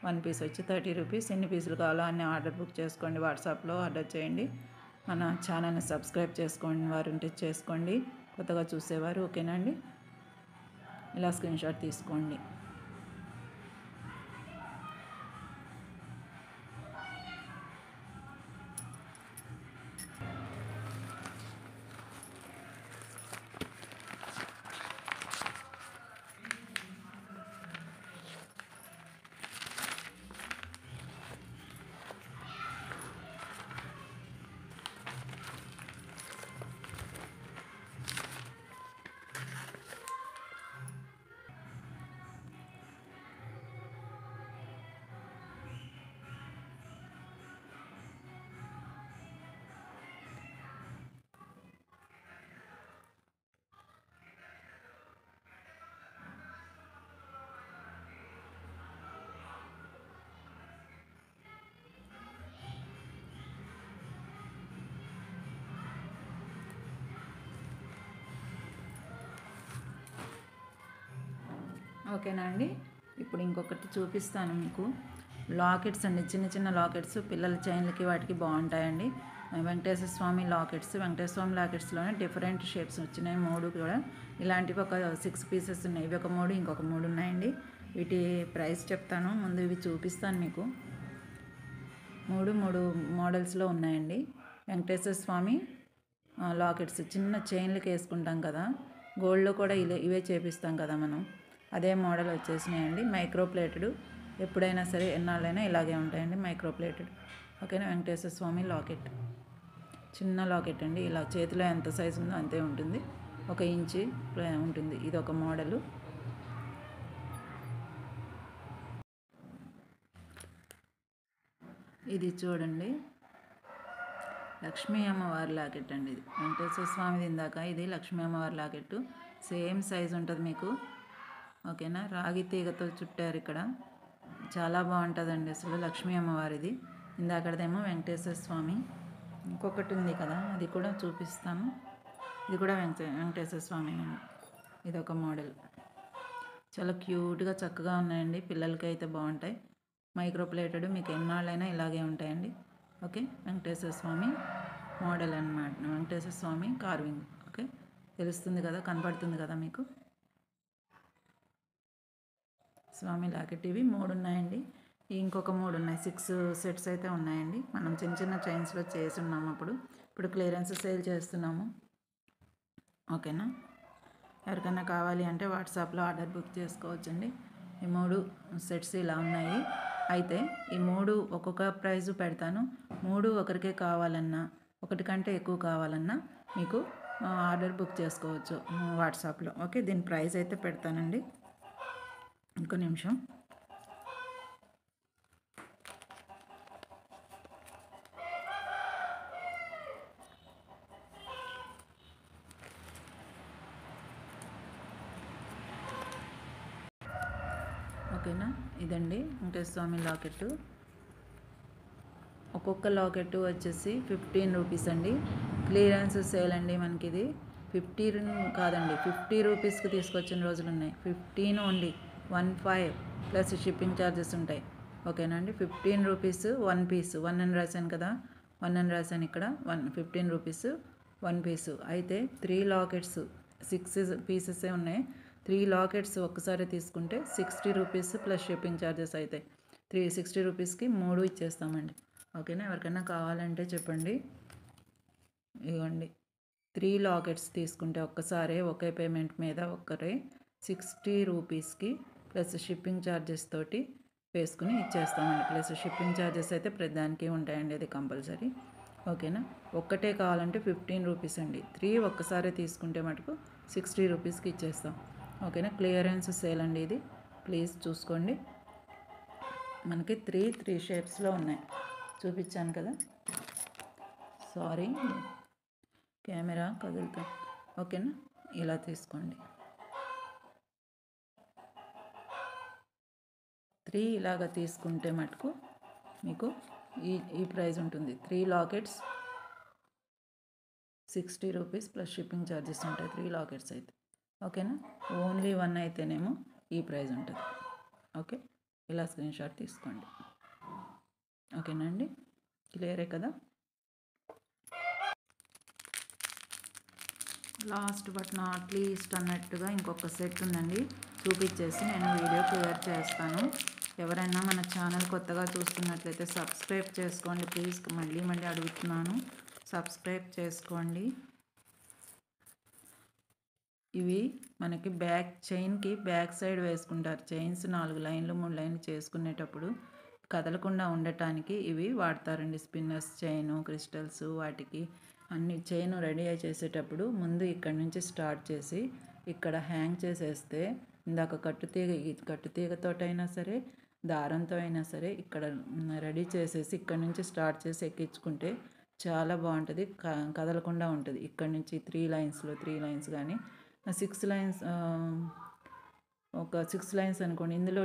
1 piece వచ్చి 30 రూపీస్. ఎన్ని పీసులు కావాలో అన్నీ ఆర్డర్ బుక్ చేసుకోండి. వాట్సాప్లో ఆర్డర్ చేయండి. మన ఛానల్ని సబ్స్క్రైబ్ చేసుకోండి వారు ఉంటే చేసుకోండి, కొత్తగా చూసేవారు. ఓకేనా అండి. ఇలా స్క్రీన్ షాట్ తీసుకోండి. ఓకేనా అండి. ఇప్పుడు ఇంకొకటి చూపిస్తాను మీకు. లాకెట్స్ అండి, చిన్న చిన్న లాకెట్స్ పిల్లల చైన్లకి వాటికి బాగుంటాయండి. వెంకటేశ్వర స్వామి లాకెట్స్. వెంకటేశ్వర స్వామి లాకెట్స్లోనే డిఫరెంట్ షేప్స్ వచ్చినాయి, 3 కూడా. ఇలాంటివి ఒక 6 పీసెస్ ఉన్నాయి. ఇవి ఒక 3, ఇంకొక 3 ఉన్నాయండి. వీటి ప్రైస్ చెప్తాను, ముందు ఇవి చూపిస్తాను మీకు. 3 మోడల్స్లో ఉన్నాయండి. వెంకటేశ్వర స్వామి లాకెట్స్, చిన్న చైన్లకి వేసుకుంటాం కదా, గోల్డ్లో కూడా ఇవే చేపిస్తాం కదా మనం, అదే మోడల్ వచ్చేసినాయండి. మైక్రో ప్లేటెడ్, ఎప్పుడైనా సరే ఎన్నాళ్ళైనా ఇలాగే ఉంటాయండి, మైక్రో ప్లేటెడ్. ఓకేనా. వెంకటేశ్వర స్వామి లాకెట్ చిన్న లాకెట్ అండి. ఇలా చేతిలో ఎంత సైజు ఉందో అంతే ఉంటుంది, 1 ఇంచి ఉంటుంది. ఇది ఒక మోడలు. ఇది చూడండి, లక్ష్మీ అమ్మవారి లాకెట్ అండి. ఇది వెంకటేశ్వర స్వామిది ఇందాక, ఇది లక్ష్మీ అమ్మవారి లాకెట్టు. సేమ్ సైజు ఉంటుంది మీకు. ఓకేనా. రాగి తీగతో చుట్టారు ఇక్కడ. చాలా బాగుంటుందండి అసలు లక్ష్మీ అమ్మవారిది. ఇందాకదేమో వెంకటేశ్వర స్వామి. ఇంకొకటి ఉంది కదా, అది కూడా చూపిస్తాను. ఇది కూడా వెంకటేశ్వర స్వామినండి. ఇది ఒక మోడల్. చాలా క్యూట్గా చక్కగా ఉన్నాయండి. పిల్లలకి అయితే బాగుంటాయి. మైక్రో ప్లేటెడ్, మీకు ఎన్నాళ్ళైనా ఇలాగే ఉంటాయండి. ఓకే. వెంకటేశ్వర స్వామి మోడల్ అన్నమాట. వెంకటేశ్వర స్వామి కార్వింగ్. ఓకే, తెలుస్తుంది కదా, కనపడుతుంది కదా మీకు. స్వామి లాకెట్ ఇవి 3 ఉన్నాయండి. ఇంకొక 3 ఉన్నాయి. 6 సెట్స్ అయితే ఉన్నాయండి. మనం చిన్న చిన్న చైన్స్లో చేసి ఉన్నాము. ఇప్పుడు క్లియరెన్స్ సేల్ చేస్తున్నాము. ఓకేనా. ఎవరికైనా కావాలి అంటే వాట్సాప్లో ఆర్డర్ బుక్ చేసుకోవచ్చండి. ఈ 3 సెట్స్ ఇలా ఉన్నాయి. అయితే ఈ 3 ఒక్కొక్క ప్రైజు పెడతాను. 3 ఒకరికే కావాలన్నా, ఒకటి కంటే ఎక్కువ కావాలన్నా మీకు ఆర్డర్ బుక్ చేసుకోవచ్చు వాట్సాప్లో. ఓకే, దీని ప్రైస్ అయితే పెడతానండి. ఇంకో నిమిషం. ఓకేనా. ఇదండి వెంకటేశ్వర స్వామి లాకెట్టు. ఒక్కొక్క లాకెట్టు వచ్చేసి 15 రూపీస్ అండి. క్లియరెన్స్ సేల్ అండి మనకి. ఇది 50 కాదండి, 50 రూపీస్కి తీసుకొచ్చిన రోజులు ఉన్నాయి. 15 ఓన్లీ, 15 ప్లస్ షిప్పింగ్ ఛార్జెస్ ఉంటాయి. ఓకేనా అండి. 15 రూపీస్ 1 పీస్. 1 అని రాశాను కదా, 1 అని రాశాను ఇక్కడ. 15 రూపీస్ 1 పీసు. అయితే 3 లాకెట్స్ 6 పీసెసే ఉన్నాయి. 3 లాకెట్స్ ఒక్కసారి తీసుకుంటే 60 రూపీస్ ప్లస్ షిప్పింగ్ ఛార్జెస్ అవుతాయి. 60 రూపీస్కి 3 ఇచ్చేస్తామండి. ఓకేనా. ఎవరికైనా కావాలంటే చెప్పండి. ఇవ్వండి, 3 లాకెట్స్ తీసుకుంటే ఒక్కసారే ఒకే పేమెంట్ మీద ఒక్కరే 60 రూపీస్కి ప్లస్ షిప్పింగ్ ఛార్జెస్ తోటి వేసుకుని ఇచ్చేస్తామండి. ప్లస్ షిప్పింగ్ ఛార్జెస్ అయితే ప్రతిదానికి ఉంటాయండి, అది కంపల్సరీ. ఓకేనా. ఒక్కటే కావాలంటే 15 రూపీస్ అండి. 3 ఒక్కసారి తీసుకుంటే మటుకు 60 రూపీస్కి ఇచ్చేస్తాం. ఓకేనా. క్లియరెన్స్ సేల్ అండి ఇది, ప్లీజ్ చూసుకోండి. మనకి 3 షేప్స్లో ఉన్నాయి, చూపించాను కదా. సారీ, కెమెరా కదులుతా. ఓకేనా. ఇలా తీసుకోండి. 3 ఇలాగా తీసుకుంటే మటుకు మీకు ఈ ప్రైస్ ఉంటుంది. 3 lockets 60 rupees plus shipping charges ఉంటాయి 3 లాకెట్స్ అయితే. ఓకేనా. ఓన్లీ 1 అయితేనేమో ఈ ప్రైస్ ఉంటుంది. ఓకే, ఇలా స్క్రీన్ షాట్ తీసుకోండి. ఓకేనా అండి. క్లియరే కదా. లాస్ట్ బట్ నాట్ లీస్ట్ అన్నట్టుగా ఇంకొక సెట్ ఉందండి, చూపించేసి నేను వీడియో క్లియర్ చేస్తాను. ఎవరైనా మన ఛానల్ కొత్తగా చూస్తున్నట్లయితే సబ్స్క్రైబ్ చేసుకోండి ప్లీజ్. మళ్ళీ అడుగుతున్నాను, సబ్స్క్రైబ్ చేసుకోండి. ఇవి మనకి బ్యాక్ చైన్కి బ్యాక్ సైడ్ వేసుకుంటారు. చైన్స్ 4 లైన్లు 3 లైన్లు చేసుకునేటప్పుడు కదలకుండా ఉండటానికి ఇవి వాడతారండి. స్పిన్నర్స్ చైను, క్రిస్టల్స్, వాటికి అన్ని చైన్ రెడీ చేసేటప్పుడు ముందు ఇక్కడ నుంచి స్టార్ట్ చేసి ఇక్కడ హ్యాంగ్ చేసేస్తే, ఇందాక కట్టుతీగతోటైనా సరే దారంతో అయినా సరే ఇక్కడ రెడీ చేసేసి ఇక్కడ నుంచి స్టార్ట్ చేసి ఎక్కించుకుంటే చాలా బాగుంటుంది, కదలకుండా ఉంటుంది. ఇక్కడ నుంచి 3 లైన్స్ కానీ 6 లైన్స్, ఒక 6 లైన్స్ అనుకోండి, ఇందులో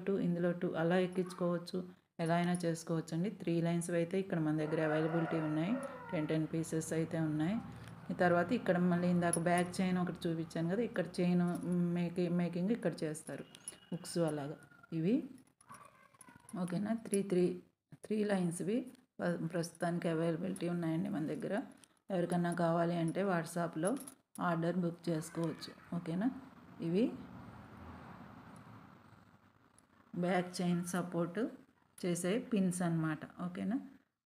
2 అలా ఎక్కించుకోవచ్చు, ఎలా అయినా చేసుకోవచ్చు అండి. 3 లైన్స్ అయితే ఇక్కడ మన దగ్గర అవైలబిలిటీ ఉన్నాయి. 10 పీసెస్ అయితే ఉన్నాయి. ఈ తర్వాత ఇక్కడ మళ్ళీ ఇందాక బ్యాక్ చైన్ ఒకటి చూపించాను కదా, ఇక్కడ చైన్ మేకింగ్ ఇక్కడ చేస్తారు, హుక్స్ అలాగా ఇవి. ఓకేనా. 3 లైన్స్వి ప్రస్తుతానికి అవైలబిలిటీ ఉన్నాయండి మన దగ్గర. ఎవరికన్నా కావాలి అంటే వాట్సాప్లో ఆర్డర్ బుక్ చేసుకోవచ్చు. ఓకేనా. ఇవి బ్యాక్ చైన్ సపోర్ట్ చేసే పిన్స్ అన్నమాట. ఓకేనా.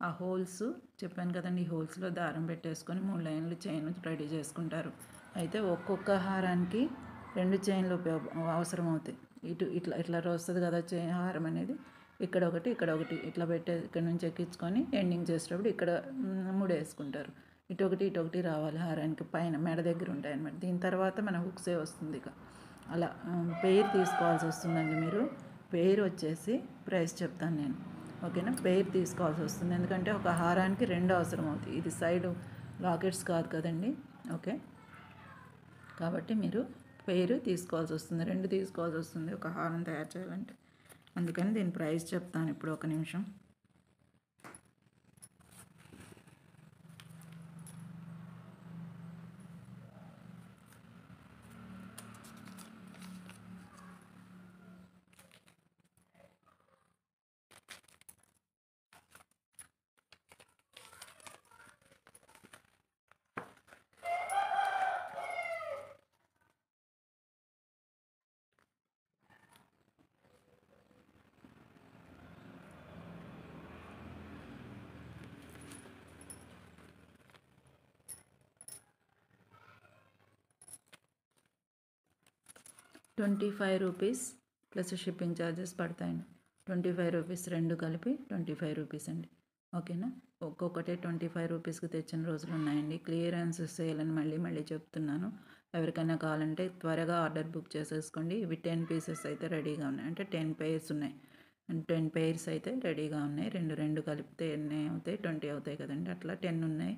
ఆ హోల్స్ చెప్పాను కదండి, ఈ హోల్స్లో దారం పెట్టేసుకొని 3 లైన్లు చైన్ రెడీ చేసుకుంటారు. అయితే ఒక్కొక్క హారానికి 2 చైన్లు అవసరం అవుతాయి. ఇట్లా వస్తుంది కదా హారం అనేది, ఇక్కడ ఒకటి ఇక్కడ ఒకటి ఇట్లా పెట్టే ఇక్కడ నుంచి ఎక్కించుకొని ఎండింగ్ చేసేటప్పుడు ఇక్కడ ముడేసుకుంటారు. ఇటొకటి రావాలి హారానికి పైన మెడ దగ్గర ఉంటాయి అన్నమాట. దీని తర్వాత మన హుక్సే వస్తుంది. ఇక అలా పెయిర్ తీసుకోవాల్సి వస్తుందండి. మీరు పెయిర్ వచ్చేసి ప్రైస్ చెప్తాను నేను, ఓకేనా. పెయిర్ తీసుకోవాల్సి వస్తుంది ఎందుకంటే ఒక హారానికి 2 అవసరం అవుతాయి. ఇది సైడ్ లాకెట్స్ కాదు కదండి, ఓకే. కాబట్టి మీరు పెయిర్ తీసుకోవాల్సి వస్తుంది, 2 తీసుకోవాల్సి వస్తుంది ఒక హారం తయారు చేయాలంటే. అందుకని దీని ప్రైస్ చెప్తాను ఇప్పుడు, ఒక నిమిషం. ₹25 ప్లస్ షిప్పింగ్ ఛార్జెస్ పడతాయండి. ₹25 2 కలిపి ₹25 అండి, ఓకేనా. ఒక్కొక్కటే ₹25కి తెచ్చిన రోజులు ఉన్నాయండి. క్లియరెన్స్ సేల్ అని మళ్ళీ చెప్తున్నాను. ఎవరికైనా కావాలంటే త్వరగా ఆర్డర్ బుక్ చేసేసుకోండి. ఇవి 10 పీసెస్ అయితే రెడీగా ఉన్నాయి, అంటే 10 పెయిర్స్ ఉన్నాయి. 10 పెయిర్స్ అయితే రెడీగా ఉన్నాయి. రెండు కలిపితే ఎన్ని అవుతాయి? 20 అవుతాయి కదండి. అట్లా 10 ఉన్నాయి,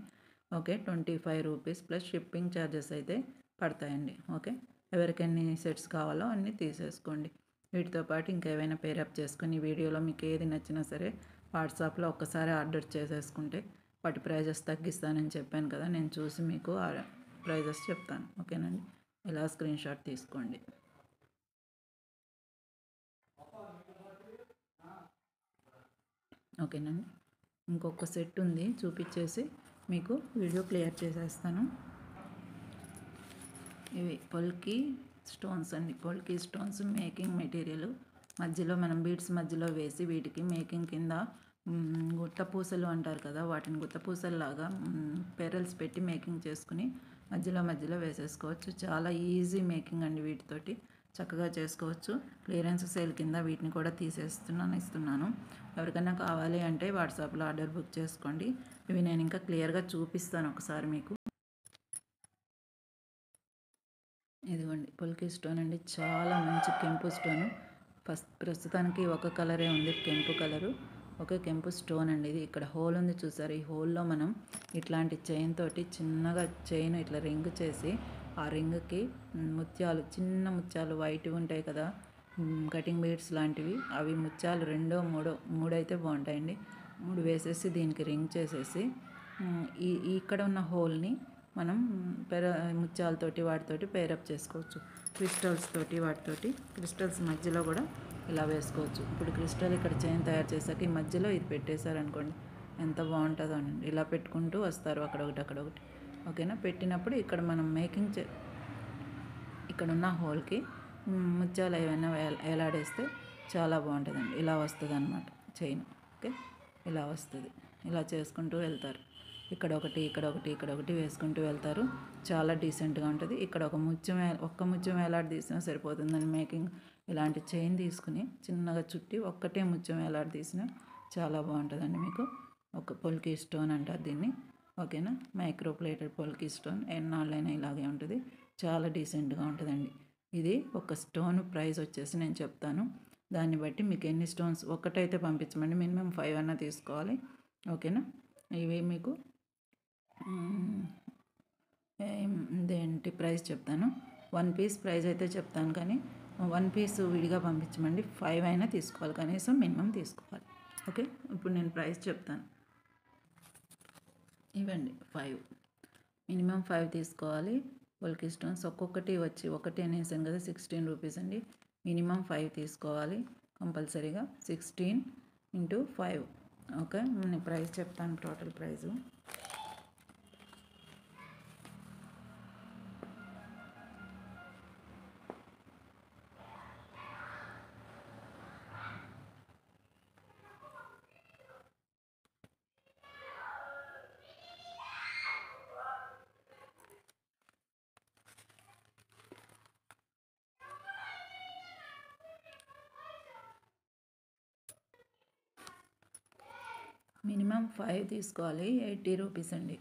ఓకే. ₹25 ప్లస్ షిప్పింగ్ ఛార్జెస్ అయితే పడతాయండి, ఓకే. ఎవరికి ఎన్ని సెట్స్ కావాలో అన్నీ తీసేసుకోండి. వీటితో పాటు ఇంకేమైనా పేరప్ చేసుకొని వీడియోలో మీకు ఏది నచ్చినా సరే వాట్సాప్లో ఒక్కసారి ఆర్డర్ చేసేసుకుంటే వాటి ప్రైజెస్ తగ్గిస్తానని చెప్పాను కదా, నేను చూసి మీకు ఆ ప్రైజెస్ చెప్తాను, ఓకేనండి. ఇలా స్క్రీన్ షాట్ తీసుకోండి. ఓకేనండి. ఇంకొక సెట్ ఉంది, చూపించేసి మీకు వీడియో క్లియర్ చేసేస్తాను. ఇవి పొల్కి స్టోన్స్ అండి. పొల్కి స్టోన్స్ మేకింగ్ మెటీరియల్ మధ్యలో మనం బీడ్స్ మధ్యలో వేసి వీటికి మేకింగ్ కింద గుత్తపూసలు అంటారు కదా, వాటిని గుత్తపూసల్లాగా పెరల్స్ పెట్టి మేకింగ్ చేసుకుని మధ్యలో వేసేసుకోవచ్చు. చాలా ఈజీ మేకింగ్ అండి, వీటితోటి చక్కగా చేసుకోవచ్చు. క్లియరెన్స్ సేల్ కింద వీటిని కూడా ఇస్తున్నాను. ఎవరికైనా కావాలి అంటే వాట్సాప్లో ఆర్డర్ బుక్ చేసుకోండి. ఇవి నేను ఇంకా క్లియర్గా చూపిస్తాను ఒకసారి మీకు. ఇదిగోండి పొల్కి స్టోన్ అండి, చాలా మంచి కెంపు స్టోను. ప్రస్తుతానికి ఒక కలరే ఉంది, కెంపు కలరు, ఒక కెంపు స్టోన్ అండి. ఇది ఇక్కడ హోల్ ఉంది చూసారు, ఈ హోల్లో మనం ఇట్లాంటి చైన్ తోటి చిన్నగా చైన్ ఇట్లా రింగ్ చేసి ఆ రింగ్కి ముత్యాలు, చిన్న ముత్యాలు వైట్ ఉంటాయి కదా, కటింగ్ బీడ్స్ లాంటివి, అవి ముత్యాలు 2 3 అయితే బాగుంటాయండి. 3 వేసేసి దీనికి రింగ్ చేసేసి ఇక్కడ ఉన్న హోల్ని మనం ముత్యాలతోటి వాటితోటి పేరప్ చేసుకోవచ్చు. క్రిస్టల్స్ తోటి వాటితోటి క్రిస్టల్స్ మధ్యలో కూడా ఇలా వేసుకోవచ్చు. ఇప్పుడు క్రిస్టల్ ఇక్కడ చైన్ తయారు చేశాక ఈ మధ్యలో ఇది పెట్టేశారనుకోండి, ఎంత బాగుంటుందో అండి. ఇలా పెట్టుకుంటూ వస్తారు అక్కడొకటి, ఓకేనా. పెట్టినప్పుడు ఇక్కడ మనం మేకింగ్ ఇక్కడ ఉన్న హోల్కి ముత్యాలు ఏమైనా వేలాడేస్తే చాలా బాగుంటుందండి. ఇలా వస్తుంది అన్నమాట చైన్, ఓకే. ఇలా వస్తుంది, ఇలా చేసుకుంటూ వెళ్తారు. ఇక్కడ ఒకటి వేసుకుంటూ వెళ్తారు. చాలా డీసెంట్గా ఉంటుంది. ఇక్కడ ఒక్క ముత్యం వేలాడదీసినా సరిపోతుందని మేకింగ్. ఇలాంటి చైన్ తీసుకుని చిన్నగా చుట్టి ఒక్కటే ముత్యం వేలాడదీసినా చాలా బాగుంటుందండి. మీకు ఒక పొల్కి స్టోన్ అంటారు దీన్ని, ఓకేనా. మైక్రో ప్లేటెడ్ పొల్కి స్టోన్ ఎన్నాళ్ళైనా ఇలాగే ఉంటుంది, చాలా డీసెంట్గా ఉంటుందండి. ఇది ఒక స్టోన్ ప్రైస్ వచ్చేసి నేను చెప్తాను, దాన్ని బట్టి మీకు ఎన్ని స్టోన్స్ ఒక్కటైతే పంపించమండి, మినిమం 5 అన్నా తీసుకోవాలి, ఓకేనా. ఇవి మీకు ఇదేంటి ప్రైస్ చెప్తాను. 1 పీస్ ప్రైస్ అయితే చెప్తాను, కానీ 1 పీస్ విడిగా పంపించమండి. 5 అయినా తీసుకోవాలి, కనీసం మినిమం తీసుకోవాలి, ఓకే. ఇప్పుడు నేను ప్రైస్ చెప్తాను. ఇవ్వండి 5, మినిమం 5 తీసుకోవాలి. పొల్కి స్టోన్స్ ఒక్కొక్కటి వచ్చి ఒకటి అనేసాను కదా, ₹16 అండి. మినిమం 5 తీసుకోవాలి కంపల్సరీగా. 16 × 5, ఓకే. నేను ప్రైస్ చెప్తాను, టోటల్ ప్రైజు. మినిమం 5 తీసుకోవాలి. 80 రూపీస్ అండి.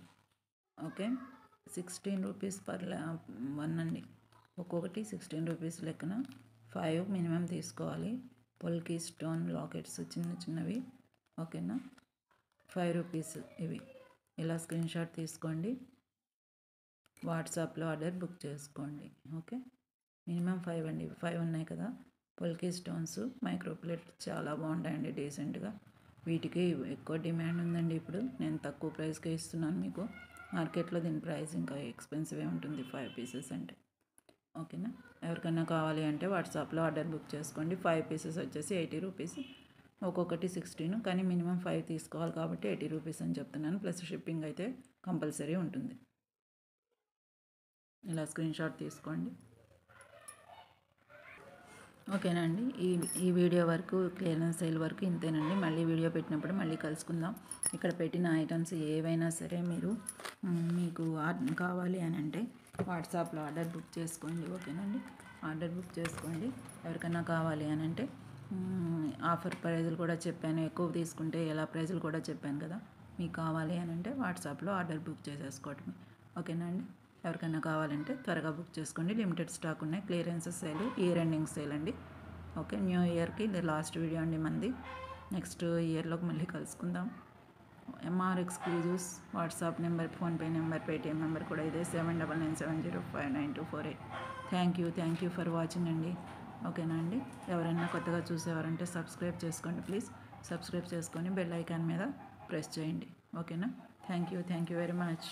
ఓకే, 16 రూపీస్ పర్ వన్ అండి. ఒక్కొక్కటి 16 రూపీస్ లెక్కన 5 మినిమం తీసుకోవాలి. పొల్కి స్టోన్ లాకెట్స్ చిన్న చిన్నవి. ఓకేనా, 5 రూపీస్ ఇవి. ఇలా స్క్రీన్ షాట్ తీసుకోండి, వాట్సాప్లో ఆర్డర్ బుక్ చేసుకోండి. ఓకే, మినిమం 5 అండి. 5 ఉన్నాయి కదా. పొల్కి స్టోన్స్ మైక్రో ప్లేట్ చాలా బాగుంటాయండి, డీసెంట్గా. వీటికి ఎక్కువ డిమాండ్ ఉందండి ఇప్పుడు. నేను తక్కువ ప్రైస్కే ఇస్తున్నాను మీకు. మార్కెట్లో దీని ప్రైస్ ఇంకా ఎక్స్పెన్సివే ఉంటుంది 5 పీసెస్ అంటే. ఓకేనా, ఎవరికైనా కావాలి అంటే వాట్సాప్లో ఆర్డర్ బుక్ చేసుకోండి. 5 పీసెస్ వచ్చేసి 80 రూపీస్, ఒక్కొక్కటి 16, కానీ మినిమం 5 తీసుకోవాలి కాబట్టి 80 రూపీస్ అని చెప్తున్నాను. ప్లస్ షిప్పింగ్ అయితే కంపల్సరీ ఉంటుంది. ఇలా స్క్రీన్ షాట్ తీసుకోండి. ఓకేనండి, ఈ వీడియో వరకు క్లియరెన్స్ సేల్ వరకు ఇంతేనండి. మళ్ళీ వీడియో పెట్టినప్పుడు మళ్ళీ కలుసుకుందాం. ఇక్కడ పెట్టిన ఐటమ్స్ ఏవైనా సరే మీరు మీకు కావాలి అని అంటే వాట్సాప్లో ఆర్డర్ బుక్ చేసుకోండి. ఓకేనండి, ఆర్డర్ బుక్ చేసుకోండి. ఎవరికైనా కావాలి అని అంటే ఆఫర్ ప్రైజులు కూడా చెప్పాను. ఎక్కువ తీసుకుంటే ఎలా ప్రైజులు కూడా చెప్పాను కదా. మీకు కావాలి అని అంటే వాట్సాప్లో ఆర్డర్ బుక్ చేసేసుకోవటమే. ఓకేనా అండి, ఎవరికైనా కావాలంటే త్వరగా బుక్ చేసుకోండి. లిమిటెడ్ స్టాక్ ఉన్నాయి. Clearance sale, year ending sale అండి. ఓకే, న్యూ ఇయర్కి ఇది లాస్ట్ వీడియో అండి మంది. నెక్స్ట్ ఇయర్లోకి మళ్ళీ కలుసుకుందాం. MR exclusives WhatsApp number, PhonePe number, Paytm number కూడా ఇదే 7997059248. థ్యాంక్ యూ ఫర్ వాచింగ్ అండి. ఓకేనా అండి, ఎవరైనా కొత్తగా చూసేవారంటే సబ్స్క్రైబ్ చేసుకోండి ప్లీజ్. సబ్స్క్రైబ్ చేసుకొని బెల్ ఐకాన్ మీద ప్రెస్ చేయండి. ఓకేనా, థ్యాంక్ యూ వెరీ మచ్.